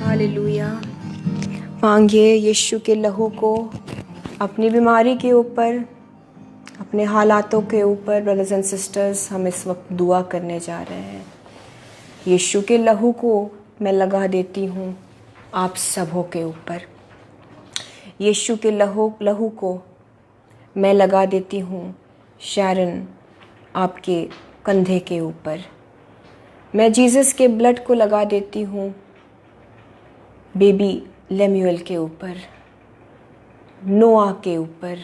हालेलुया। मांगिए यीशु के लहू को अपनी बीमारी के ऊपर, अपने हालातों के ऊपर। ब्रदर्स एंड सिस्टर्स, हम इस वक्त दुआ करने जा रहे हैं। यीशु के लहू को मैं लगा देती हूँ आप सबों के ऊपर। यीशु के लहू को मैं लगा देती हूँ शैरन आपके कंधे के ऊपर। मैं जीसस के ब्लड को लगा देती हूँ बेबी लेम्यूएल के ऊपर, नोआ के ऊपर,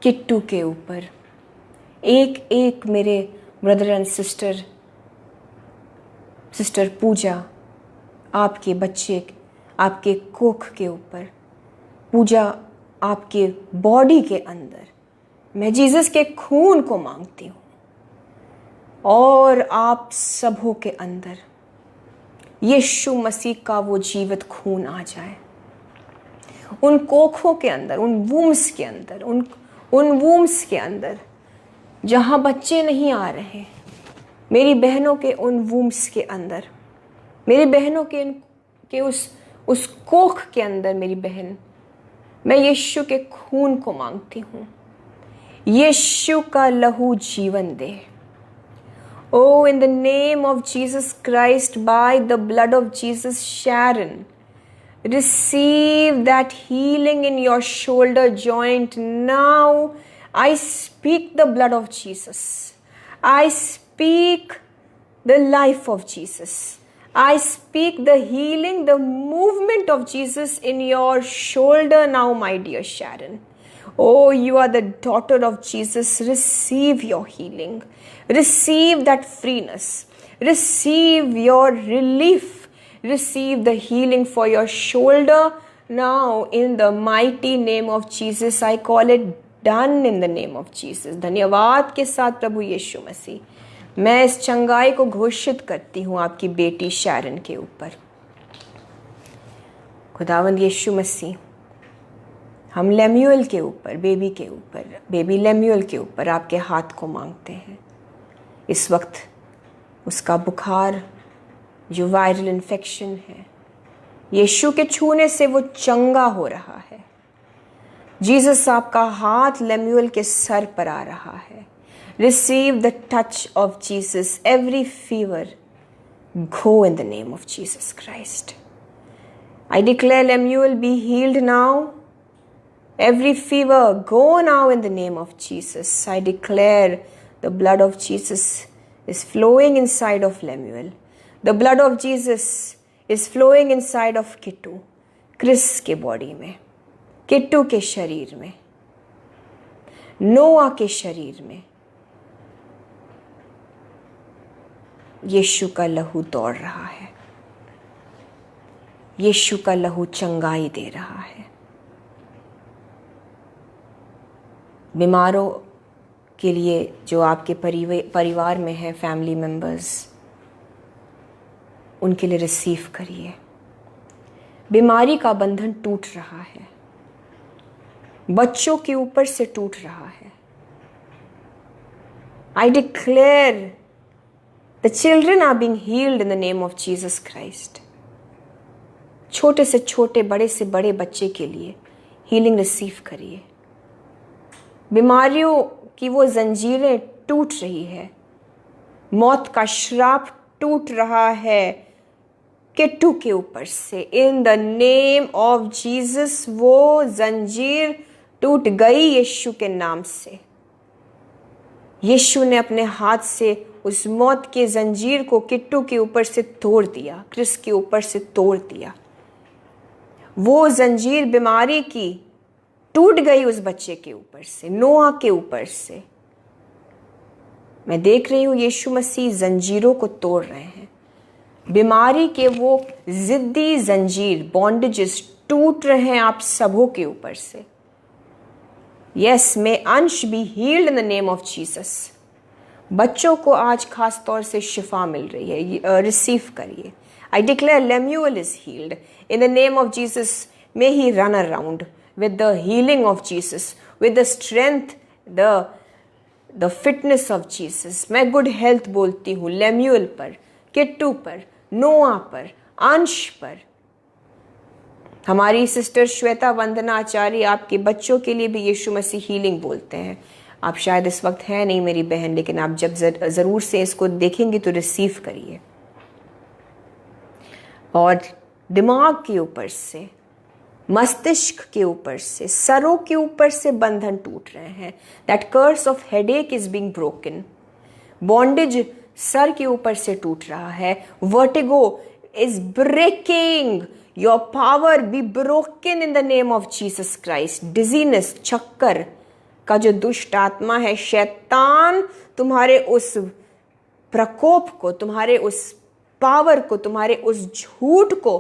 किट्टू के ऊपर। एक एक मेरे ब्रदर एंड सिस्टर पूजा, आपके बच्चे, आपके कोख के ऊपर, पूजा आपके बॉडी के अंदर मैं जीसस के खून को मांगती हूँ और आप सबों के अंदर यीशु मसीह का वो जीवित खून आ जाए। उन कोखों के अंदर, उन वूम्स के अंदर, उन वूम्स के अंदर जहाँ बच्चे नहीं आ रहे, मेरी बहनों के उन वूम्स के अंदर, मेरी बहनों के उस कोख के अंदर, मेरी बहन, मैं यीशु के खून को मांगती हूँ। यीशु का लहू जीवन दे। Oh, in the name of Jesus Christ, by the blood of Jesus, Sharon, receive that healing in your shoulder joint. Now, I speak the blood of Jesus. I speak the life of Jesus. I speak the healing, the movement of Jesus in your shoulder now, my dear Sharon. Oh, you are the daughter of Jesus. Receive your healing. Receive that freeness. Receive your relief. Receive the healing for your shoulder now in the mighty name of Jesus. I call it done in the name of Jesus. धन्यवाद के साथ प्रभु यीशु मसीह, मैं इस चंगाई को घोषित करती हूँ आपकी बेटी शैरन के ऊपर। खुदावंद यीशु मसीह, हम लेम्यूएल के ऊपर, बेबी लेम्यूएल के ऊपर आपके हाथ को मांगते हैं। इस वक्त उसका बुखार, जो वायरल इन्फेक्शन है, यीशु के छूने से वो चंगा हो रहा है। जीसस, आपका हाथ लेम्यूएल के सर पर आ रहा है। Receive the touch of Jesus. Every fever go in the name of Jesus Christ. I declare Lemuel be healed now. Every fever go now in the name of Jesus. I declare the blood of Jesus is flowing inside of Lemuel. The blood of Jesus is flowing inside of Kittu, Chris के body में, किट्टू के शरीर में, नोआ के शरीर में यीशु का लहू दौड़ रहा है। यीशु का लहू चंगाई दे रहा है। बीमारों के लिए जो आपके परिवार में है, फैमिली मेंबर्स, उनके लिए रिसीव करिए। बीमारी का बंधन टूट रहा है, बच्चों के ऊपर से टूट रहा है। I declare the children are being healed in the name of Jesus Christ. छोटे से छोटे, बड़े से बड़े बच्चे के लिए हीलिंग रिसीव करिए। बीमारियों की वो जंजीरें टूट रही है, मौत का श्राप टूट रहा है किट्टू के ऊपर से। इन द नेम ऑफ जीसस वो जंजीर टूट गई यीशु के नाम से। यीशु ने अपने हाथ से उस मौत के जंजीर को किट्टू के ऊपर से तोड़ दिया, क्रिस के ऊपर से तोड़ दिया। वो जंजीर बीमारी की टूट गई उस बच्चे के ऊपर से, नोआ के ऊपर से। मैं देख रही हूं यीशु मसीह जंजीरों को तोड़ रहे हैं। बीमारी के वो जिद्दी जंजीर, बॉन्डेजेस टूट रहे हैं आप सबों के ऊपर से। यस, मे अंश be healed in the name of Jesus. बच्चों को आज खास तौर से शिफा मिल रही है, रिसीव करिए। I declare Lemuel is healed. In the name of Jesus, may he run around with the healing of Jesus, with the strength, the fitness of Jesus. मैं good health बोलती हूँ Lemuel पर, किट्टू पर, नोआ पर, अंश पर। हमारी सिस्टर श्वेता वंदना आचार्य आपके बच्चों के लिए भी यीशु मसीह हीलिंग बोलते हैं। आप शायद इस वक्त है नहीं मेरी बहन, लेकिन आप जब ज़रूर से इसको देखेंगे तो रिसीव करिए। और दिमाग के ऊपर से, मस्तिष्क के ऊपर से, सरों के ऊपर से बंधन टूट रहे हैं। That curse of headache is being broken. Bondage सर के ऊपर से टूट रहा है। Vertigo is breaking. Your power be broken in the name of Jesus Christ. Dizziness, चक्कर का जो दुष्ट आत्मा है, शैतान तुम्हारे उस प्रकोप को, तुम्हारे उस पावर को, तुम्हारे उस झूठ को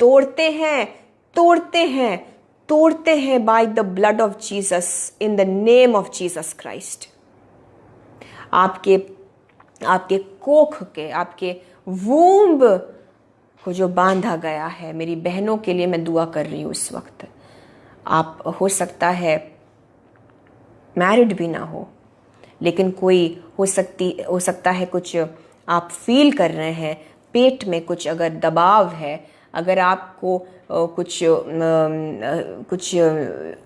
तोड़ते हैं, तोड़ते हैं, तोड़ते हैं by the blood of Jesus, in the name of Jesus Christ. आपके कोख के, आपके वूम्ब को जो बांधा गया है, मेरी बहनों के लिए मैं दुआ कर रही हूँ इस वक्त। आप हो सकता है मैरिड भी ना हो, लेकिन कोई हो सकता है कुछ आप फील कर रहे हैं, पेट में कुछ अगर दबाव है, अगर आपको कुछ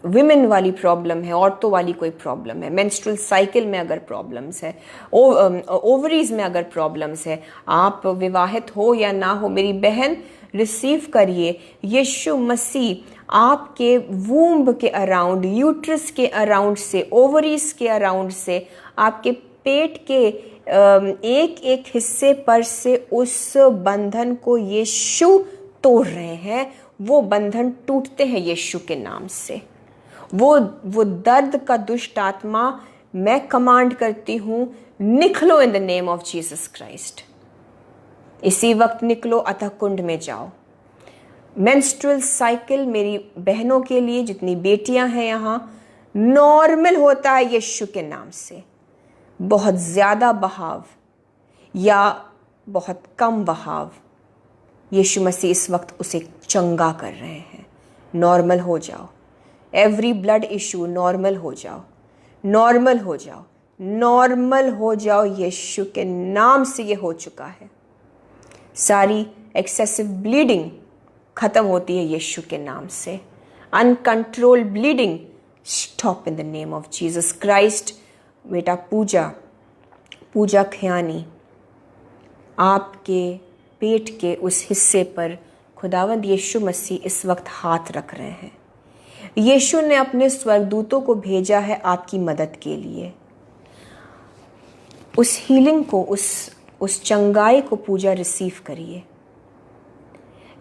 विमेन वाली प्रॉब्लम है, औरतों वाली कोई प्रॉब्लम है, मेंस्ट्रुअल साइकिल में अगर प्रॉब्लम्स है, ओवरीज में अगर प्रॉब्लम्स है, आप विवाहित हो या ना हो, मेरी बहन रिसीव करिए। यीशु मसीह आपके वूम्ब के अराउंड, यूट्रस के अराउंड से, ओवरीज के अराउंड से, आपके पेट के एक एक हिस्से पर से उस बंधन को यीशु तोड़ रहे हैं। वो बंधन टूटते हैं यीशु के नाम से। वो दर्द का दुष्ट आत्मा मैं कमांड करती हूं, निकलो इन the name of Jesus Christ. इसी वक्त निकलो, अतः कुंड में जाओ। मेंस्ट्रुअल साइकिल मेरी बहनों के लिए, जितनी बेटियां हैं यहाँ, नॉर्मल होता है यीशु के नाम से। बहुत ज़्यादा बहाव या बहुत कम बहाव, यीशु मसीह इस वक्त उसे चंगा कर रहे हैं। नॉर्मल हो जाओ। एवरी ब्लड इशू नॉर्मल हो जाओ, नॉर्मल हो जाओ, नॉर्मल हो जाओ। यीशु के नाम से ये हो चुका है। सारी एक्सेसिव ब्लीडिंग खत्म होती है यीशु के नाम से। Uncontrolled bleeding stop in the name of Jesus Christ. बेटा पूजा खयानी, आपके पेट के उस हिस्से पर खुदावंद यीशु मसीह इस वक्त हाथ रख रहे हैं। यीशु ने अपने स्वर्गदूतों को भेजा है आपकी मदद के लिए। उस हीलिंग को, उस चंगाई को पूजा रिसीव करिए।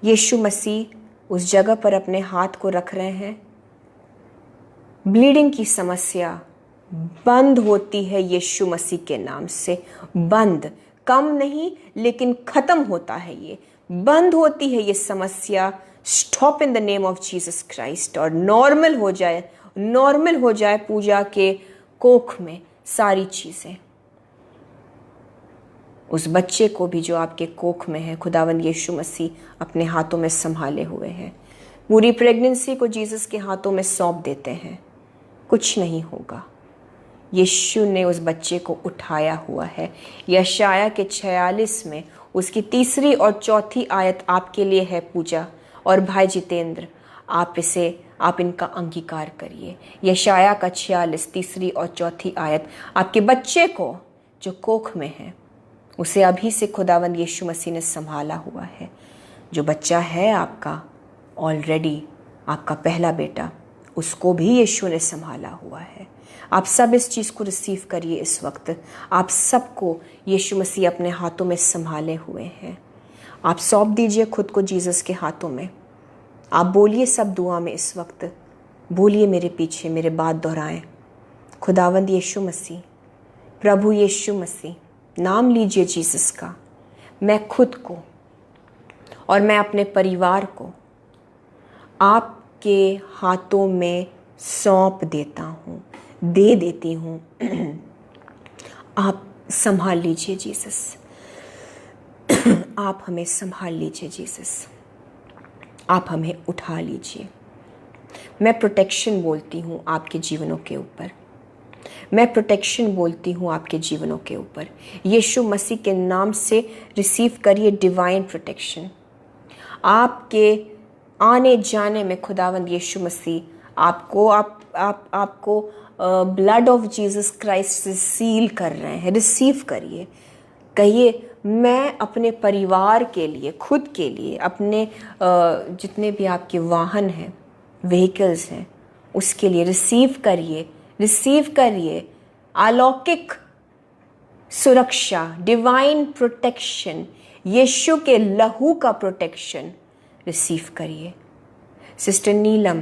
यीशु मसीह उस जगह पर अपने हाथ को रख रहे हैं। ब्लीडिंग की समस्या बंद होती है यीशु मसीह के नाम से। बंद, कम नहीं लेकिन खत्म होता है, ये बंद होती है ये समस्या। Stop in the name of Jesus Christ. और नॉर्मल हो जाए, नॉर्मल हो जाए पूजा के कोख में सारी चीज़ें। उस बच्चे को भी जो आपके कोख में है, खुदावंद यीशु मसीह अपने हाथों में संभाले हुए हैं। पूरी प्रेगनेंसी को जीसस के हाथों में सौंप देते हैं। कुछ नहीं होगा। यीशु ने उस बच्चे को उठाया हुआ है। यशाया के 46 में उसकी 3री और 4थी आयत आपके लिए है पूजा। और भाई जितेंद्र, आप इनका अंगीकार करिए। यशाया का 46 3री और 4थी आयत आपके बच्चे को जो कोख में है, उसे अभी से खुदावंद यीशु मसीह ने संभाला हुआ है। जो बच्चा है आपका ऑलरेडी, आपका पहला बेटा, उसको भी यीशु ने संभाला हुआ है। आप सब इस चीज़ को रिसीव करिए इस वक्त। आप सबको यीशु मसीह अपने हाथों में संभाले हुए हैं। आप सौंप दीजिए खुद को जीसस के हाथों में। आप बोलिए सब दुआ में इस वक्त, बोलिए मेरे पीछे, मेरे बाद दोहराएं। खुदावंद यीशु मसीह, प्रभु यीशु मसीह, नाम लीजिए जीसस का। मैं खुद को और मैं अपने परिवार को आपके हाथों में सौंप देता हूँ, दे देती हूँ। आप संभाल लीजिए जीसस। आप हमें संभाल लीजिए जीसस। आप हमें उठा लीजिए। मैं प्रोटेक्शन बोलती हूँ आपके जीवनों के ऊपर। मैं प्रोटेक्शन बोलती हूँ आपके जीवनों के ऊपर। यीशु मसीह के नाम से रिसीव करिए डिवाइन प्रोटेक्शन। आपके आने जाने में खुदावंद यीशु मसीह आपको ब्लड ऑफ जीसस क्राइस्ट से सील कर रहे हैं। रिसीव करिए। कहिए, मैं अपने परिवार के लिए, खुद के लिए, अपने जितने भी आपके वाहन हैं, व्हीकल्स हैं, उसके लिए रिसीव करिए। रिसीव करिए अलौकिक सुरक्षा, डिवाइन प्रोटेक्शन, यीशु के लहू का प्रोटेक्शन रिसीव करिए। सिस्टर नीलम,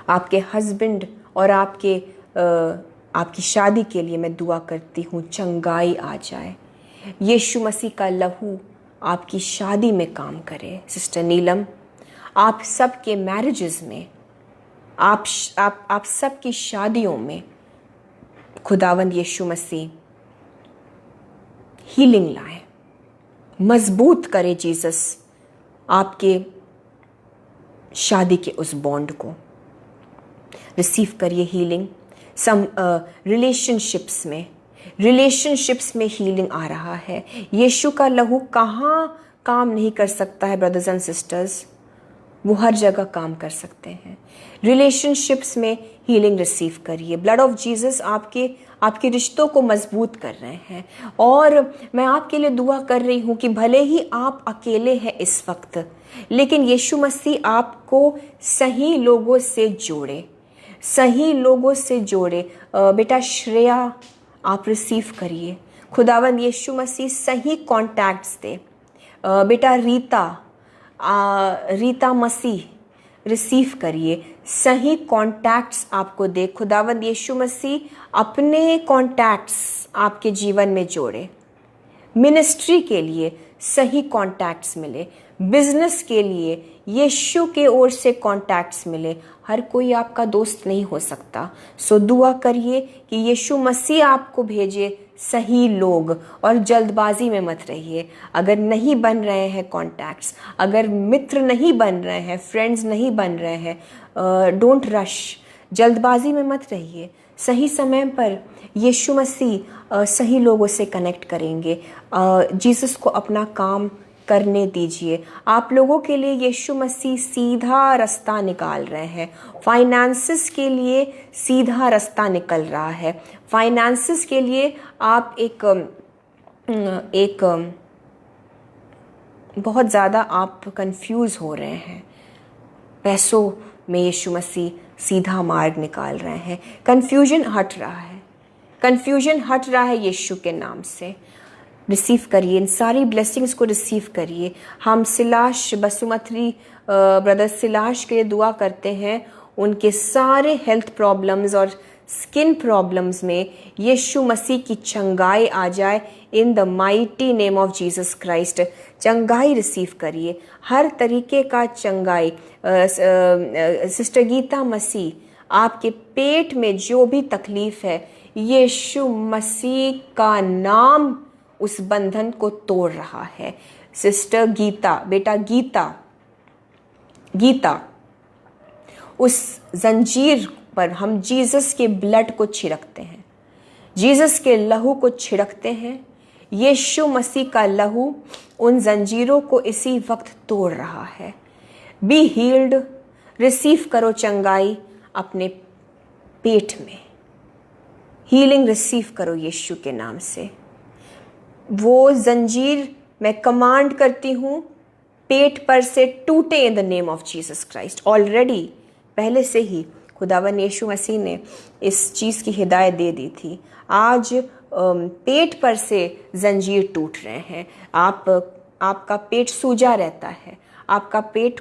आपके हस्बैंड और आपकी शादी के लिए मैं दुआ करती हूँ, चंगाई आ जाए। यीशु मसीह का लहू आपकी शादी में काम करे। सिस्टर नीलम, आप सबके मैरिजेस में, आप सबकी शादियों में खुदावंद यीशु मसीह हीलिंग लाए, मजबूत करे जीसस आपके शादी के उस बॉन्ड को। रिसीव करिए हीलिंग। रिलेशनशिप्स में हीलिंग आ रहा है। यीशु का लहू कहाँ काम नहीं कर सकता है ब्रदर्स एंड सिस्टर्स, वो हर जगह काम कर सकते हैं। रिलेशनशिप्स में हीलिंग रिसीव करिए। ब्लड ऑफ जीसस आपके रिश्तों को मजबूत कर रहे हैं। और मैं आपके लिए दुआ कर रही हूँ कि भले ही आप अकेले हैं इस वक्त, लेकिन यीशु मसीह आपको सही लोगों से जोड़े, सही लोगों से जोड़े। बेटा श्रेया, आप रिसीव करिए। खुदावंद यीशु मसीह सही कॉन्टैक्ट्स दे। बेटा रीता मसीह, रिसीव करिए। सही कॉन्टैक्ट्स आपको दे। खुदावंद यीशु मसीह अपने कॉन्टैक्ट्स आपके जीवन में जोड़े। मिनिस्ट्री के लिए सही कॉन्टैक्ट्स मिले। बिजनेस के लिए यीशु के ओर से कॉन्टैक्ट्स मिले। हर कोई आपका दोस्त नहीं हो सकता, सो दुआ करिए कि यीशु मसीह आपको भेजे सही लोग, और जल्दबाजी में मत रहिए। अगर नहीं बन रहे हैं कॉन्टैक्ट्स, अगर मित्र नहीं बन रहे हैं, फ्रेंड्स नहीं बन रहे हैं, डोंट रश, जल्दबाजी में मत रहिए। सही समय पर यीशु मसीह सही लोगों से कनेक्ट करेंगे। जीसस को अपना काम करने दीजिए। आप लोगों के लिए यीशु मसीह सीधा रास्ता निकाल रहे हैं। फाइनेंसेस के लिए सीधा रास्ता निकल रहा है। फाइनेंसेस के लिए आप एक बहुत ज़्यादा आप कंफ्यूज हो रहे हैं। पैसों में यीशु मसीह सीधा मार्ग निकाल रहे हैं। कन्फ्यूजन हट रहा है, कन्फ्यूजन हट रहा है यीशु के नाम से। रिसीव करिए, इन सारी ब्लेसिंग्स को रिसीव करिए। हम सिलाश बसुमथरी ब्रदर सिलाश के लिए दुआ करते हैं। उनके सारे हेल्थ प्रॉब्लम्स और स्किन प्रॉब्लम्स में यीशु मसीह की चंगाई आ जाए in the mighty name of Jesus Christ. चंगाई रिसीव करिए, हर तरीके का चंगाई। सिस्टर गीता मसीह, आपके पेट में जो भी तकलीफ है, यीशु मसीह का नाम उस बंधन को तोड़ रहा है। सिस्टर गीता, बेटा गीता, उस जंजीर पर हम जीसस के ब्लड को छिड़कते हैं, जीसस के लहू को छिड़कते हैं। यीशु मसीह का लहू उन जंजीरों को इसी वक्त तोड़ रहा है। बी हील्ड, रिसीव करो चंगाई अपने पेट में। हीलिंग रिसीव करो यीशु के नाम से। वो जंजीर मैं कमांड करती हूँ पेट पर से टूटे इन the name of Jesus Christ. Already पहले से ही खुदावन यीशु मसीह ने इस चीज़ की हिदायत दे दी थी। आज पेट पर से जंजीर टूट रहे हैं। आपका पेट सूजा रहता है, आपका पेट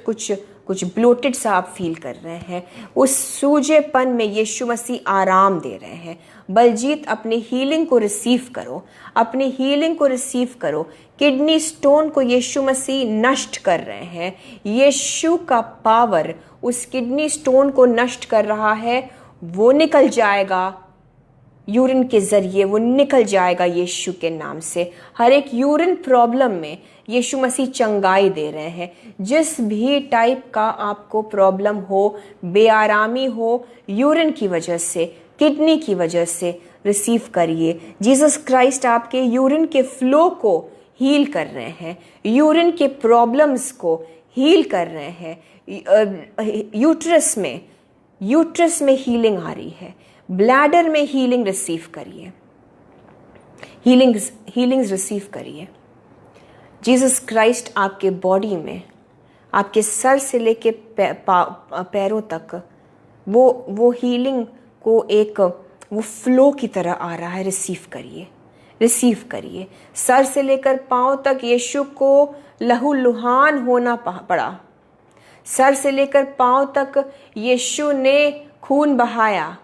कुछ ब्लोटेड सा आप फील कर रहे हैं। उस सूजेपन में यीशु मसीह आराम दे रहे हैं। बलजीत, अपनी हीलिंग को रिसीव करो, अपनी हीलिंग को रिसीव करो। किडनी स्टोन को यीशु मसीह नष्ट कर रहे हैं। यीशु का पावर उस किडनी स्टोन को नष्ट कर रहा है। वो निकल जाएगा यूरिन के जरिए, वो निकल जाएगा यीशु के नाम से। हर एक यूरिन प्रॉब्लम में यीशु मसीह चंगाई दे रहे हैं। जिस भी टाइप का आपको प्रॉब्लम हो, बेआरामी हो यूरिन की वजह से, किडनी की वजह से, रिसीव करिए। जीसस क्राइस्ट आपके यूरिन के फ्लो को हील कर रहे हैं, यूरिन के प्रॉब्लम्स को हील कर रहे हैं। यूट्रस में हीलिंग आ रही है। ब्लैडर में हीलिंग रिसीव करिए, हीलिंग्स रिसीव करिए। जीसस क्राइस्ट आपके बॉडी में, आपके सर से लेके पैरों तक वो हीलिंग को एक वो फ्लो की तरह आ रहा है। रिसीव करिए, रिसीव करिए। सर से लेकर पांव तक यीशु को लहूलुहान होना पड़ा। सर से लेकर पांव तक यीशु ने खून बहाया।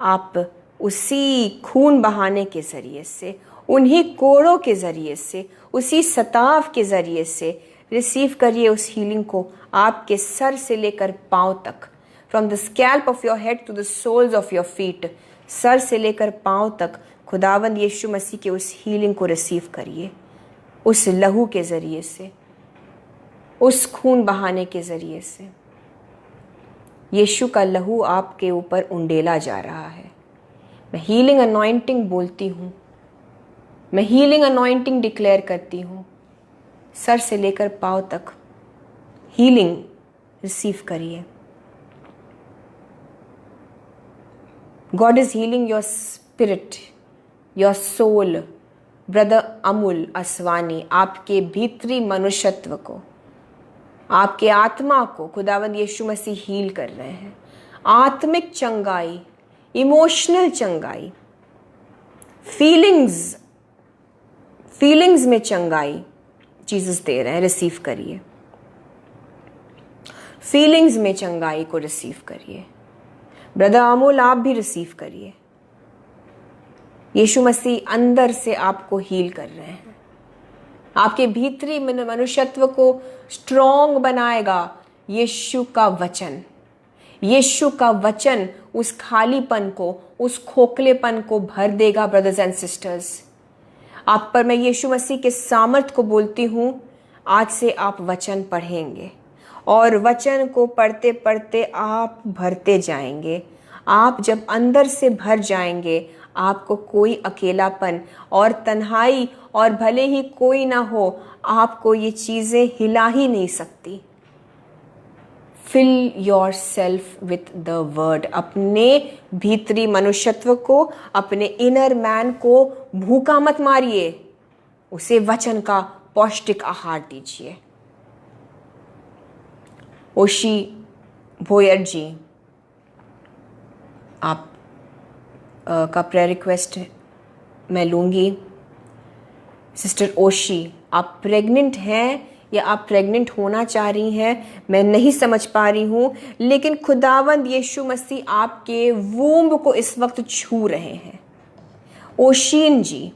आप उसी खून बहाने के ज़रिए से, उन्हीं कोड़ों के ज़रिए से, उसी सताव के ज़रिए से रिसीव करिए उस हीलिंग को। आपके सर से लेकर पांव तक, from the scalp of your head to the soles of your feet, सर से लेकर पांव तक खुदावंद यीशु मसीह के उस हीलिंग को रिसीव करिए। उस लहू के ज़रिए से, उस खून बहाने के ज़रिए से यीशु का लहू आपके ऊपर उंडेला जा रहा है। मैं हीलिंग अनॉइंटिंग बोलती हूँ, मैं हीलिंग अनॉइंटिंग डिक्लेयर करती हूँ। सर से लेकर पांव तक हीलिंग रिसीव करिए। God is healing your spirit, your soul. Brother Amul Aswani, आपके भीतरी मनुष्यत्व को, आपके आत्मा को खुदावंद यीशु मसीह हील कर रहे हैं। आत्मिक चंगाई, इमोशनल चंगाई, फीलिंग्स में चंगाई जीसस दे रहे हैं। रिसीव करिए, फीलिंग्स में चंगाई को रिसीव करिए। ब्रदर अमोल, आप भी रिसीव करिए। यीशु मसीह अंदर से आपको हील कर रहे हैं। आपके भीतरी मनुष्यत्व को स्ट्रॉन्ग बनाएगा यीशु का वचन। यीशु का वचन उस खालीपन को, उस खोखलेपन को भर देगा। ब्रदर्स एंड सिस्टर्स, आप पर मैं यीशु मसीह के सामर्थ को बोलती हूँ, आज से आप वचन पढ़ेंगे और वचन को पढ़ते पढ़ते आप भरते जाएंगे। आप जब अंदर से भर जाएंगे, आपको कोई अकेलापन और तन्हाई, और भले ही कोई ना हो, आपको ये चीज़ें हिला ही नहीं सकती। Fill yourself with the word. अपने भीतरी मनुष्यत्व को, अपने इनर मैन को भूखा मत मारिए, उसे वचन का पौष्टिक आहार दीजिए। ओशी भोयर जी, आप का प्रेयर रिक्वेस्ट मैं लूँगी। सिस्टर ओशी, आप प्रेग्नेंट हैं या आप प्रेग्नेंट होना चाह रही हैं, मैं नहीं समझ पा रही हूँ, लेकिन खुदावंद यीशु मसीह आपके वूम्ब को इस वक्त छू रहे हैं। ओशीन जी,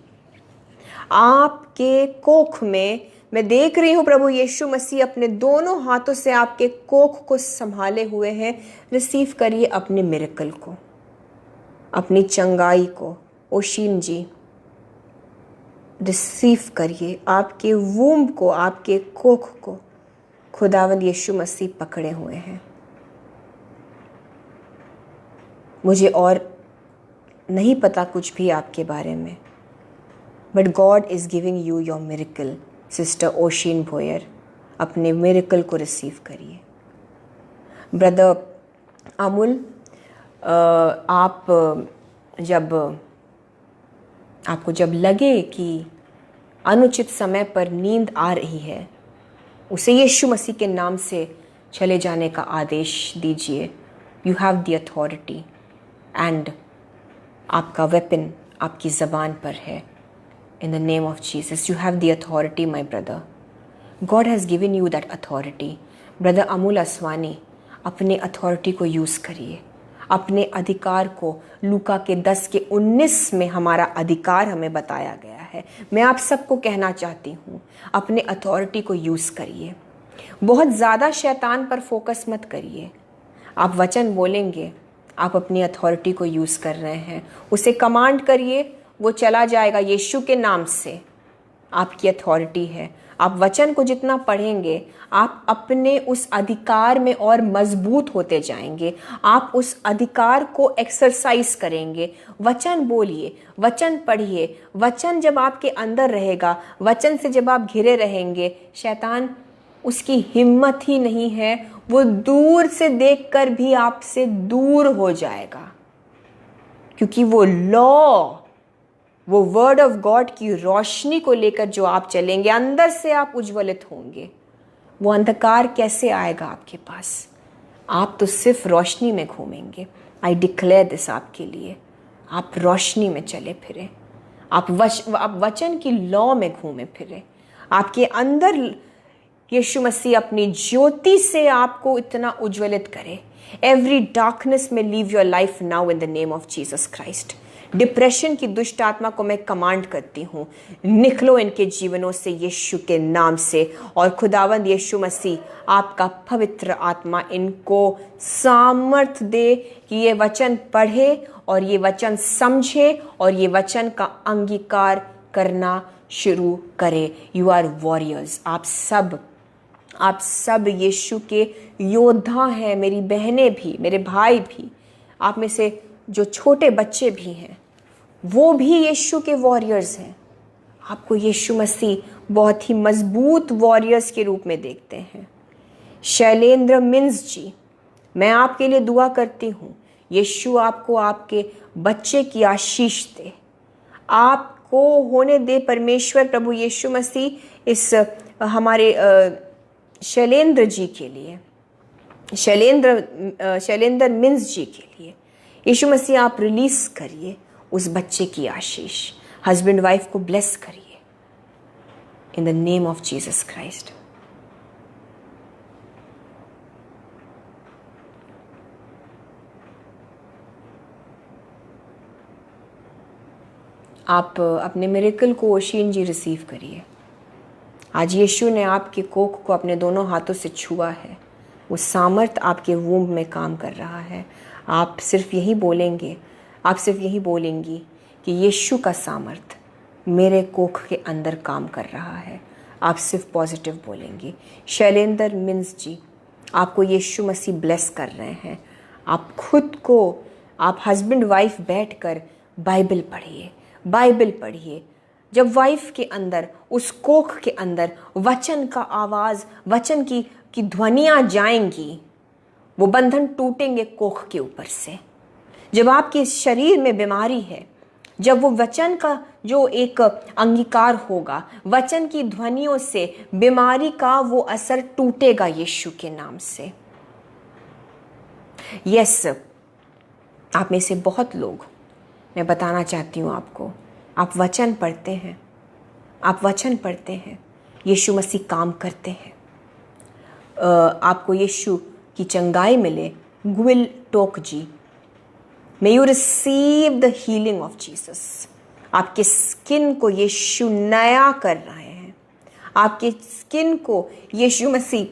आपके कोख में मैं देख रही हूँ प्रभु यीशु मसीह अपने दोनों हाथों से आपके कोख को संभाले हुए हैं। रिसीव करिए अपने मिरेकल को, अपनी चंगाई को। ओशीन जी, रिसीव करिए आपके वूम्ब को, आपके कोख को खुदावंद यीशु मसीह पकड़े हुए हैं। मुझे और नहीं पता कुछ भी आपके बारे में, but God is giving you your miracle. Sister Oshin Bhoyar, अपने मिरेकल को रिसीव करिए। ब्रदर अमूल, आपको जब लगे कि अनुचित समय पर नींद आ रही है, उसे यीशु मसीह के नाम से चले जाने का आदेश दीजिए। You have the authority and आपका वेपन आपकी ज़बान पर है। इन the name of Jesus you have the authority my brother. God has given you that authority. Brother Amul Aswani, अपने अथॉरिटी को यूज़ करिए, अपने अधिकार को। लूका के 10:19 में हमारा अधिकार हमें बताया गया है। मैं आप सबको कहना चाहती हूँ, अपने अथॉरिटी को यूज़ करिए। बहुत ज़्यादा शैतान पर फोकस मत करिए। आप वचन बोलेंगे, आप अपनी अथॉरिटी को यूज़ कर रहे हैं, उसे कमांड करिए, वो चला जाएगा यीशु के नाम से। आपकी अथॉरिटी है। आप वचन को जितना पढ़ेंगे, आप अपने उस अधिकार में और मजबूत होते जाएंगे। आप उस अधिकार को एक्सरसाइज करेंगे। वचन बोलिए, वचन पढ़िए। वचन जब आपके अंदर रहेगा, वचन से जब आप घिरे रहेंगे, शैतान उसकी हिम्मत ही नहीं है, वो दूर से देखकर भी आपसे दूर हो जाएगा। क्योंकि वो लॉ, वो वर्ड ऑफ गॉड की रोशनी को लेकर जो आप चलेंगे, अंदर से आप उज्ज्वलित होंगे। वो अंधकार कैसे आएगा आपके पास? आप तो सिर्फ रोशनी में घूमेंगे। आई डिक्लेयर दिस आपके लिए। आप रोशनी में चले फिरे, आप वचन की लॉ में घूमे फिरे। आपके अंदर यीशु मसीह अपनी ज्योति से आपको इतना उज्ज्वलित करे। एवरी डार्कनेस में leave your life now in the name of Jesus Christ. Depression की दुष्ट आत्मा को मैं कमांड करती हूँ, निकलो इनके जीवनों से यीशु के नाम से। और खुदावंद यीशु मसीह आपका पवित्र आत्मा इनको सामर्थ दे कि ये वचन पढ़े और ये वचन समझे और ये वचन का अंगीकार करना शुरू करे। You are warriors. आप सब यीशु के योद्धा हैं। मेरी बहनें भी, मेरे भाई भी, आप में से जो छोटे बच्चे भी हैं, वो भी यीशु के वॉरियर्स हैं। आपको यीशु मसीह बहुत ही मजबूत वॉरियर्स के रूप में देखते हैं। शैलेंद्र मिन्स जी, मैं आपके लिए दुआ करती हूँ, यीशु आपको आपके बच्चे की आशीष दे। आपको होने दे परमेश्वर प्रभु यीशु मसीह इस हमारे शैलेंद्र जी के लिए, शैलेंद्र मिन्स जी के लिए यीशु मसीह आप रिलीज करिए उस बच्चे की आशीष। हस्बैंड वाइफ को ब्लेस करिए इन the name of Jesus Christ. आप अपने मिरेकल को ओशीन जी रिसीव करिए। आज यीशु ने आपके कोख को अपने दोनों हाथों से छुआ है। वो सामर्थ आपके वूम्ब में काम कर रहा है। आप सिर्फ यही बोलेंगे, आप सिर्फ यही बोलेंगी कि यीशु का सामर्थ मेरे कोख के अंदर काम कर रहा है। आप सिर्फ पॉजिटिव बोलेंगी। शैलेंद्र मिन्स जी, आपको यीशु मसीह ब्लेस कर रहे हैं। आप खुद को, आप हस्बैंड वाइफ बैठकर बाइबल पढ़िए, बाइबल पढ़िए। जब वाइफ के अंदर, उस कोख के अंदर वचन का आवाज़, वचन की ध्वनियाँ जाएंगी, वो बंधन टूटेंगे कोख के ऊपर से। जब आपके शरीर में बीमारी है, जब वो वचन का जो एक अंगीकार होगा, वचन की ध्वनियों से बीमारी का वो असर टूटेगा यीशु के नाम से। यस, आप में से बहुत लोग, मैं बताना चाहती हूँ आपको, आप वचन पढ़ते हैं, आप वचन पढ़ते हैं, यीशु मसीह काम करते हैं। आपको यीशु की चंगाई मिले। ग्विल टोक ji, may you receive the healing of Jesus. आपके स्किन को यीशु नया कर रहे हैं, आपके स्किन को यीशु मसीह,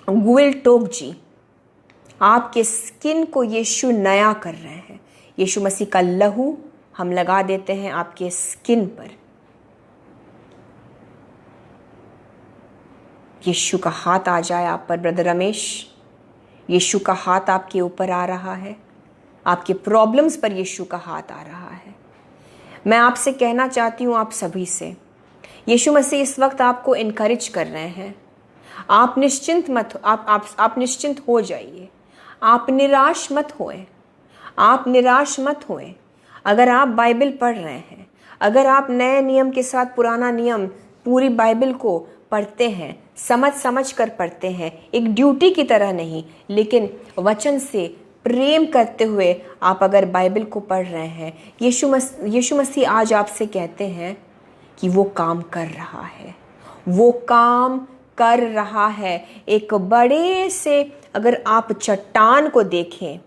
ग्विल टोक जी, आपके स्किन को यीशु नया कर रहे हैं। यीशु मसीह का लहू हम लगा देते हैं आपके स्किन पर। यीशु का हाथ आ जाए आप पर। ब्रदर रमेश, यीशु का हाथ आपके ऊपर आ रहा है, आपके प्रॉब्लम्स पर यीशु का हाथ आ रहा है। मैं आपसे कहना चाहती हूँ, आप सभी से, यीशु मसीह इस वक्त आपको इनकरेज कर रहे हैं। आप निश्चिंत मत, आप निश्चिंत हो जाइए। आप निराश मत होएं, आप निराश मत होएं। अगर आप बाइबल पढ़ रहे हैं, अगर आप नए नियम के साथ पुराना नियम, पूरी बाइबल को पढ़ते हैं, समझ समझ कर पढ़ते हैं, एक ड्यूटी की तरह नहीं, लेकिन वचन से प्रेम करते हुए आप अगर बाइबल को पढ़ रहे हैं, यीशु मसीह आज आपसे कहते हैं कि वो काम कर रहा है, वो काम कर रहा है। एक बड़े से, अगर आप चट्टान को देखें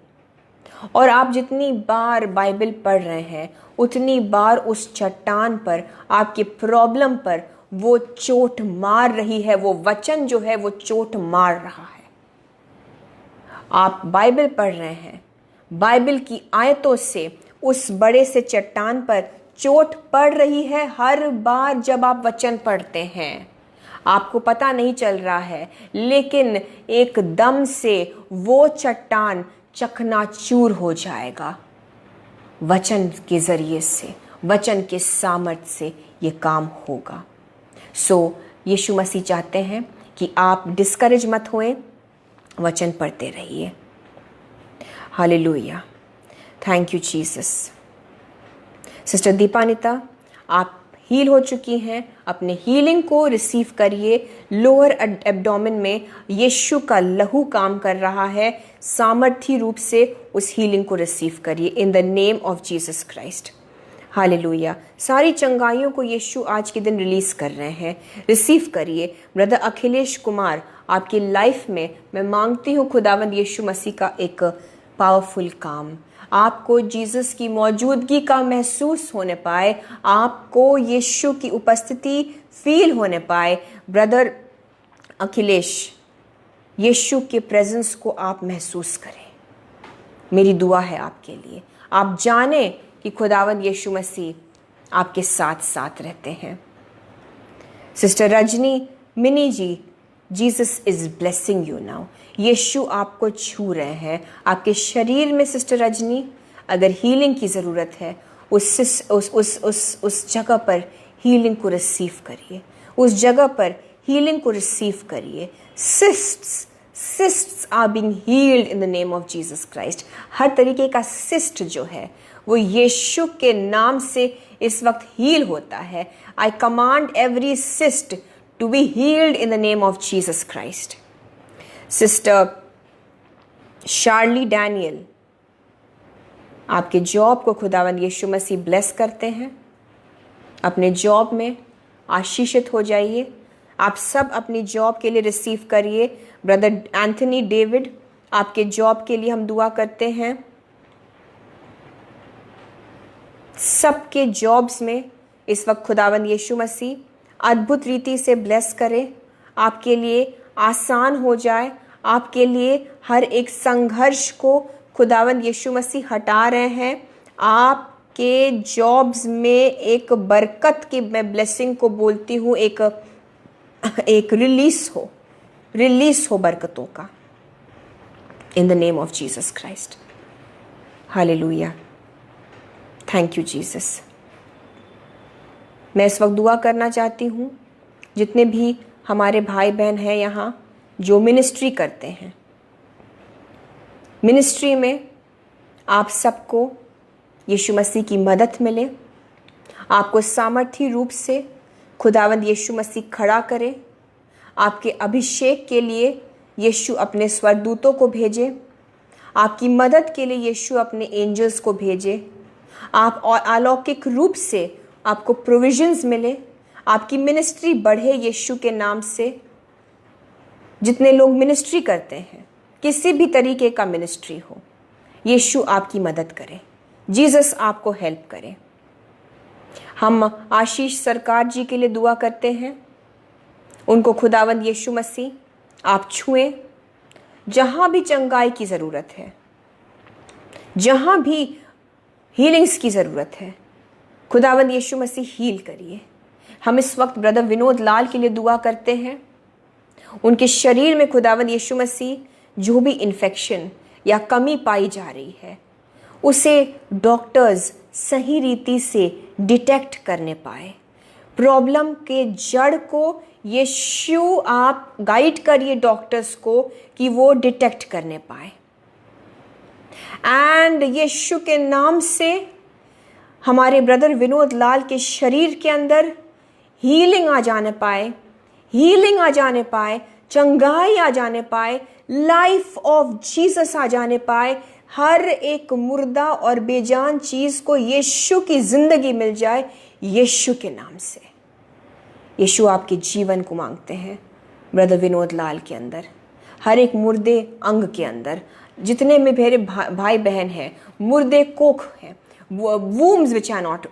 और आप जितनी बार बाइबल पढ़ रहे हैं, उतनी बार उस चट्टान पर, आपके प्रॉब्लम पर वो चोट मार रही है, वो वचन जो है वो चोट मार रहा है। आप बाइबल पढ़ रहे हैं, बाइबल की आयतों से उस बड़े से चट्टान पर चोट पड़ रही है। हर बार जब आप वचन पढ़ते हैं, आपको पता नहीं चल रहा है, लेकिन एकदम से वो चट्टान चकनाचूर हो जाएगा। वचन के जरिए से, वचन के सामर्थ्य से ये काम होगा। यीशु मसीह चाहते हैं कि आप डिस्करेज मत होएं, वचन पढ़ते रहिए। Hallelujah, thank you Jesus. Sister Dipanita, आप हील हो चुकी हैं, अपने हीलिंग को रिसीव करिए। लोअर एब्डोमेन में यीशु का लहू काम कर रहा है, सामर्थ्य रूप से उस हीलिंग को रिसीव करिए इन the name of Jesus Christ. Hallelujah. सारी चंगाइयों को यीशु आज के दिन रिलीज कर रहे हैं, रिसीव करिए। ब्रदर अखिलेश कुमार, आपकी लाइफ में मैं मांगती हूँ खुदावंद यीशु मसीह का एक पावरफुल काम, आपको जीसस की मौजूदगी का महसूस होने पाए, आपको यीशु की उपस्थिति फील होने पाए। ब्रदर अखिलेश, यीशु के प्रेजेंस को आप महसूस करें। मेरी दुआ है आपके लिए। आप जाने कि खुदावंद यीशु मसीह आपके साथ साथ रहते हैं। Sister Rajni Mini ji, Jesus is blessing you now. यीशु आपको छू रहे हैं आपके शरीर में। सिस्टर रजनी, अगर हीलिंग की ज़रूरत है, उस जगह पर हीलिंग को रिसीव करिए, उस जगह पर हीलिंग को रिसीव करिए। Cysts are being healed in the name of Jesus Christ. हर तरीके का सिस्ट जो है वो यीशु के नाम से इस वक्त हील होता है। आई command every cyst to be healed in the name of Jesus Christ. Sister Charlie Daniel, आपके जॉब को खुदावंद यीशु मसीह ब्लेस करते हैं। अपने जॉब में आशीषित हो जाइए। आप सब अपनी जॉब के लिए रिसीव करिए। ब्रदर एंथनी डेविड, आपके जॉब के लिए हम दुआ करते हैं। सबके जॉब्स में इस वक्त खुदावंद यीशु मसीह अद्भुत रीति से ब्लेस करे, आपके लिए आसान हो जाए, आपके लिए हर एक संघर्ष को खुदावंद यीशु मसीह हटा रहे हैं। आपके जॉब्स में एक बरकत की, मैं ब्लेसिंग को बोलती हूँ, एक रिलीज हो बरकतों का, इन the name of Jesus Christ. Hallelujah, thank you Jesus. मैं इस वक्त दुआ करना चाहती हूँ, जितने भी हमारे भाई बहन हैं यहाँ जो मिनिस्ट्री करते हैं, मिनिस्ट्री में आप सबको यीशु मसीह की मदद मिले, आपको सामर्थी रूप से खुदावंद यीशु मसीह खड़ा करे, आपके अभिषेक के लिए यीशु अपने स्वर्गदूतों को भेजे, आपकी मदद के लिए यीशु अपने एंजल्स को भेजे, आप अलौकिक रूप से आपको प्रोविजंस मिले, आपकी मिनिस्ट्री बढ़े यीशु के नाम से। जितने लोग मिनिस्ट्री करते हैं, किसी भी तरीके का मिनिस्ट्री हो, यीशु आपकी मदद करे, जीसस आपको हेल्प करे। हम आशीष सरकार जी के लिए दुआ करते हैं, उनको खुदावंद यीशु मसीह आप छुएं, जहां भी चंगाई की ज़रूरत है, जहां भी हीलिंग्स की ज़रूरत है, खुदावंद यीशु मसीह हील करिए। हम इस वक्त ब्रदर विनोद लाल के लिए दुआ करते हैं, उनके शरीर में खुदावंद यीशु मसीह जो भी इन्फेक्शन या कमी पाई जा रही है, उसे डॉक्टर्स सही रीति से डिटेक्ट करने पाए। प्रॉब्लम के जड़ को यीशु आप गाइड करिए डॉक्टर्स को कि वो डिटेक्ट करने पाए। एंड यीशु के नाम से हमारे ब्रदर विनोद लाल के शरीर के अंदर हीलिंग आ जाने पाए, हीलिंग आ जाने पाए, चंगाई आ जाने पाए, लाइफ ऑफ जीसस आ जाने पाए। हर एक मुर्दा और बेजान चीज को यीशु की जिंदगी मिल जाए यीशु के नाम से। यीशु आपके जीवन को मांगते हैं ब्रदर विनोद लाल के अंदर, हर एक मुर्दे अंग के अंदर, जितने में मेरे भाई बहन हैं, मुर्दे कोख हैं, wombs which are not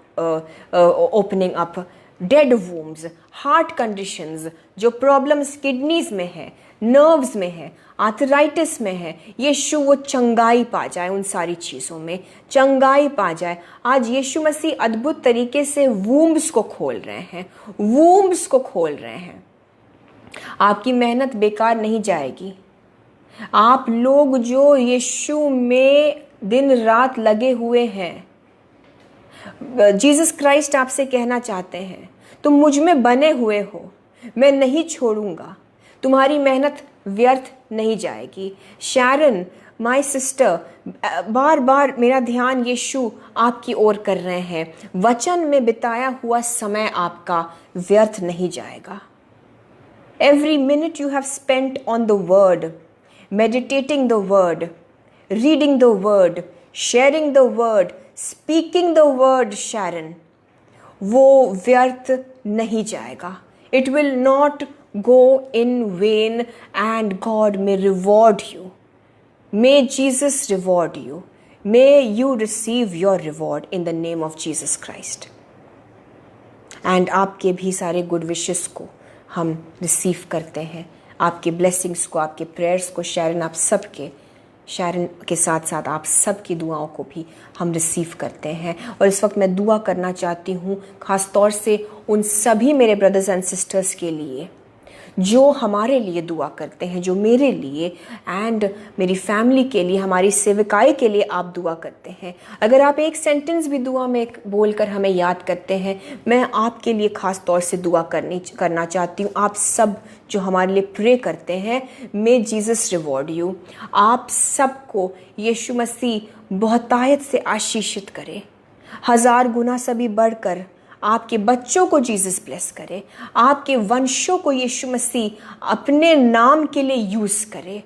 opening up, dead wombs, heart conditions, जो प्रॉब्लम्स किडनीज में है, नर्व्स में है, आर्थराइटिस में है, यीशु वो चंगाई पा जाए, उन सारी चीज़ों में चंगाई पा जाए। आज यीशु मसीह अद्भुत तरीके से वूम्स को खोल रहे हैं, वूम्स को खोल रहे हैं। आपकी मेहनत बेकार नहीं जाएगी। आप लोग जो यीशु में दिन रात लगे हुए हैं, जीसस क्राइस्ट आपसे कहना चाहते हैं, तुम मुझ में बने हुए हो, मैं नहीं छोड़ूंगा, तुम्हारी मेहनत व्यर्थ नहीं जाएगी। शैरन माय सिस्टर, बार बार मेरा ध्यान यीशु आपकी ओर कर रहे हैं। वचन में बिताया हुआ समय आपका व्यर्थ नहीं जाएगा। Every minute you have spent on the word, meditating the word, reading the word, sharing the word, speaking the word, Sharon, वो व्यर्थ नहीं जाएगा। It will not go in vain and God may reward you. May Jesus reward you. May you receive your reward in the name of Jesus Christ. And आपके भी सारे good wishes को हम receive करते हैं, आपके ब्लेसिंग्स को, आपके प्रेयर्स को। शैरन आप सबके, शैरन के साथ साथ आप सबकी दुआओं को भी हम रिसीव करते हैं। और इस वक्त मैं दुआ करना चाहती हूँ ख़ास तौर से उन सभी मेरे ब्रदर्स एंड सिस्टर्स के लिए जो हमारे लिए दुआ करते हैं, जो मेरे लिए एंड मेरी फैमिली के लिए, हमारी सेवकाई के लिए आप दुआ करते हैं। अगर आप एक सेंटेंस भी दुआ में बोलकर हमें याद करते हैं, मैं आपके लिए ख़ास तौर से दुआ करना चाहती हूँ। आप सब जो हमारे लिए प्रे करते हैं, मे जीसस रिवॉर्ड यू। आप सबको यीशु मसीह बहुतायत से आशीषित करे, 1000 गुना से भी बढ़कर आपके बच्चों को जीसस ब्लेस करे, आपके वंशों को यीशु मसीह अपने नाम के लिए यूज़ करे,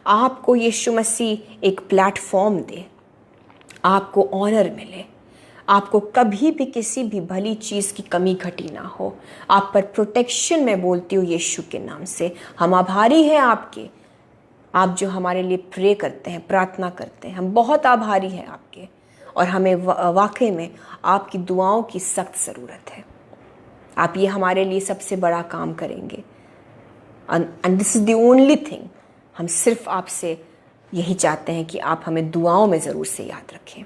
आपको यीशु मसीह एक प्लेटफॉर्म दे, आपको ऑनर मिले, आपको कभी भी किसी भी भली चीज़ की कमी घटी ना हो। आप पर प्रोटेक्शन मैं बोलती हूँ यीशु के नाम से। हम आभारी हैं आपके, आप जो हमारे लिए प्रे करते हैं, प्रार्थना करते हैं, हम बहुत आभारी हैं आपके। और हमें वाकई में आपकी दुआओं की सख्त ज़रूरत है। आप ये हमारे लिए सबसे बड़ा काम करेंगे। And this is the only thing, हम सिर्फ आपसे यही चाहते हैं कि आप हमें दुआओं में ज़रूर से याद रखें।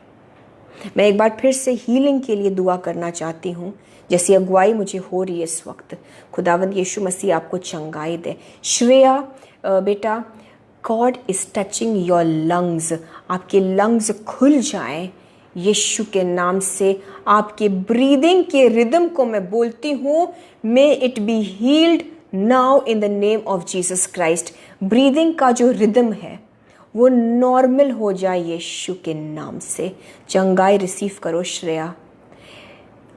मैं एक बार फिर से हीलिंग के लिए दुआ करना चाहती हूँ, जैसी अगुवाई मुझे हो रही है इस वक्त। खुदावंद यीशु मसीह आपको चंगाई दे। श्रेया बेटा, God is touching your lungs, आपके लंग्स खुल जाएं यीशु के नाम से। आपके ब्रीदिंग के रिदम को मैं बोलती हूँ, may it be healed now in the name of Jesus Christ. Breathing का जो रिदम है वो नॉर्मल हो जाए यीशु के नाम से। चंगाई रिसीव करो श्रेया,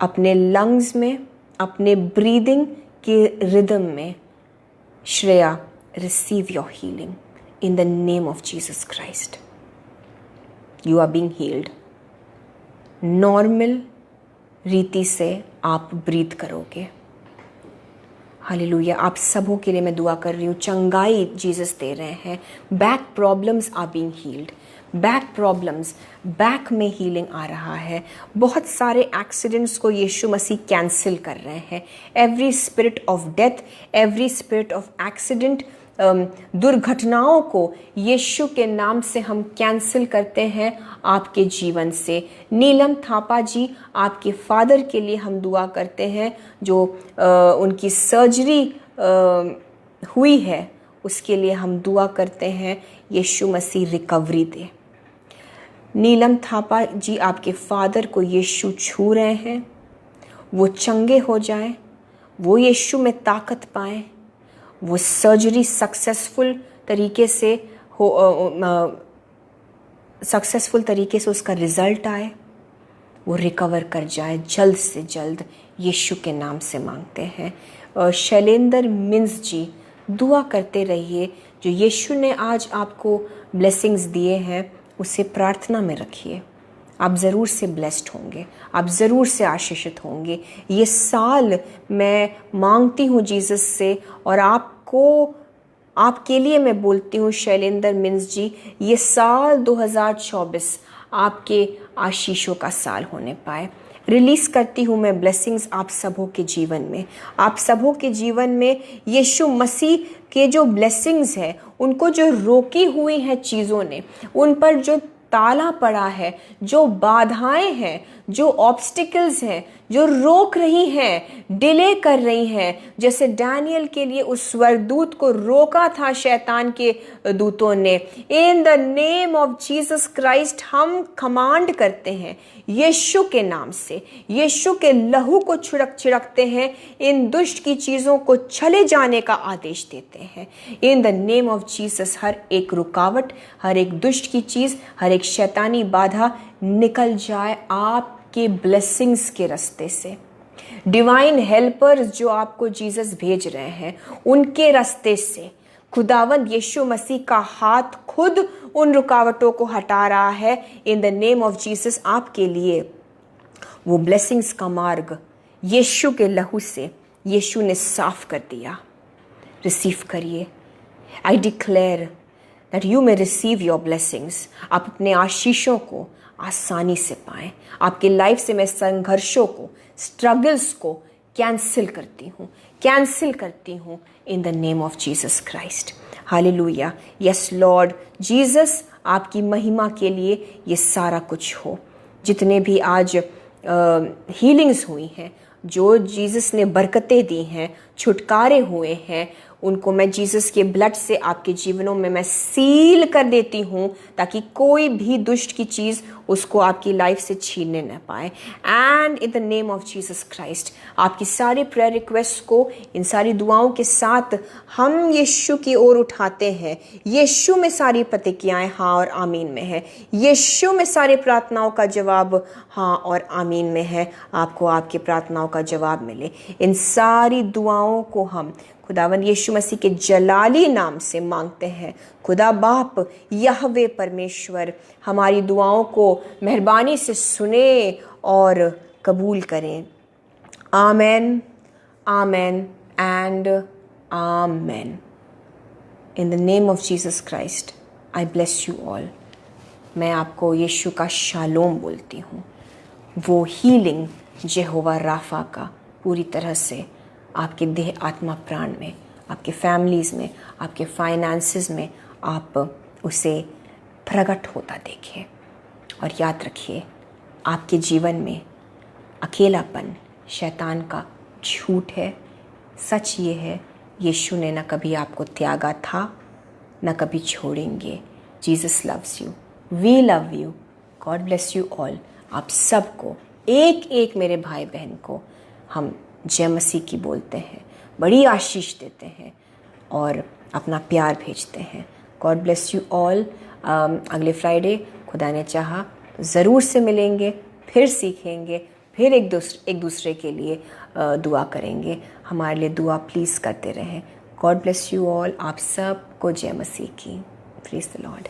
अपने लंग्स में, अपने ब्रीदिंग के रिदम में। Shreya, receive your healing in the name of Jesus Christ. You are being healed. Normal रीति से आप ब्रीथ करोगे। हालेलुया। आप सबों के लिए मैं दुआ कर रही हूँ, चंगाई जीसस दे रहे हैं। Back problems are being healed. Back problems, back में हीलिंग आ रहा है। बहुत सारे एक्सीडेंट्स को यीशु मसीह कैंसिल कर रहे हैं। Every spirit of death, every spirit of accident, दुर्घटनाओं को यीशु के नाम से हम कैंसिल करते हैं आपके जीवन से। नीलम थापा जी, आपके फादर के लिए हम दुआ करते हैं, जो उनकी सर्जरी हुई है उसके लिए हम दुआ करते हैं, यीशु मसीह रिकवरी दे। नीलम थापा जी, आपके फादर को यीशु छू रहे हैं, वो चंगे हो जाएं, वो यीशु में ताकत पाएं, वो सर्जरी सक्सेसफुल तरीके से उसका रिजल्ट आए, वो रिकवर कर जाए जल्द से जल्द, यीशु के नाम से मांगते हैं। शैलेंद्र मिन्स जी, दुआ करते रहिए। जो यीशु ने आज आपको ब्लेसिंग्स दिए हैं उसे प्रार्थना में रखिए। आप ज़रूर से ब्लेस्ड होंगे, आप ज़रूर से आशीषित होंगे। ये साल मैं मांगती हूँ जीसस से, और आपके लिए मैं बोलती हूँ शैलेंद्र मिन्स जी, ये साल 2024 आपके आशीषों का साल होने पाए। रिलीज़ करती हूँ मैं ब्लेसिंग्स आप सबों के जीवन में। आप सबों के जीवन में यीशु मसीह के जो ब्लेसिंग्स हैं, उनको जो रोकी हुई हैं चीज़ों ने, उन पर जो ताला पड़ा है, जो बाधाएं हैं, जो ऑब्स्टिकल्स हैं, जो रोक रही हैं, डिले कर रही हैं, जैसे डैनियल के लिए उस स्वर्गदूत को रोका था शैतान के दूतों ने। इन the name of Jesus Christ हम कमांड करते हैं यीशु के नाम से, यीशु के लहू को छिड़कते हैं, इन दुष्ट की चीज़ों को चले जाने का आदेश देते हैं। In the name of Jesus हर एक रुकावट, हर एक दुष्ट की चीज़, हर एक शैतानी बाधा निकल जाए आपके ब्लेसिंग्स के रास्ते से। डिवाइन हेल्पर्स जो आपको जीसस भेज रहे हैं, उनके रास्ते से खुदावंद यीशु मसीह का हाथ खुद उन रुकावटों को हटा रहा है। इन द नेम ऑफ जीसस आपके लिए वो ब्लेसिंग्स का मार्ग यीशु के लहू से यीशु ने साफ कर दिया। रिसीव करिए। I declare that you may receive your blessings। आप अपने आशीषों को आसानी से पाएं। आपके लाइफ से मैं संघर्षों को, स्ट्रगल्स को कैंसिल करती हूँ इन the name of Jesus Christ. Hallelujah. Yes Lord Jesus, आपकी महिमा के लिए ये सारा कुछ हो। जितने भी आज हीलिंग्स हुई हैं, जो जीसस ने बरकतें दी हैं, छुटकारे हुए हैं, उनको मैं जीसस के ब्लड से आपके जीवनों में मैं सील कर देती हूँ, ताकि कोई भी दुष्ट की चीज़ उसको आपकी लाइफ से छीनने न पाए। And in the name of Jesus Christ, आपकी सारी प्रेयर रिक्वेस्ट को इन सारी दुआओं के साथ हम यीशु की ओर उठाते हैं। यीशु में सारी प्रतिक्रियाएं हाँ और आमीन में है। यीशु में सारी प्रार्थनाओं का जवाब हाँ और आमीन में है। आपको आपकी प्रार्थनाओं का जवाब मिले। इन सारी दुआओं को हम खुदावंद यीशु मसीह के जलाली नाम से मांगते हैं। खुदा बाप यहवे परमेश्वर हमारी दुआओं को मेहरबानी से सुने और कबूल करें। Amen, amen and amen. In the name of Jesus Christ I bless you all. मैं आपको यीशु का शालोम बोलती हूँ। वो हीलिंग यहोवा राफा का पूरी तरह से आपके देह, आत्मा, प्राण में, आपके फैमिलीज़ में, आपके फाइनेंसेस में आप उसे प्रकट होता देखें। और याद रखिए, आपके जीवन में अकेलापन शैतान का झूठ है। सच ये है, यीशु ने न कभी आपको त्यागा था, न कभी छोड़ेंगे। Jesus loves you, we love you, God bless you all. आप सबको, एक एक मेरे भाई बहन को हम जय मसीह की बोलते हैं, बड़ी आशीष देते हैं और अपना प्यार भेजते हैं। God bless you all. अगले फ्राइडे खुदा ने चाहा ज़रूर से मिलेंगे, फिर सीखेंगे, फिर एक दूसरे के लिए दुआ करेंगे। हमारे लिए दुआ प्लीज़ करते रहें। God bless you all. आप सबको जय मसीह की। Praise the Lord.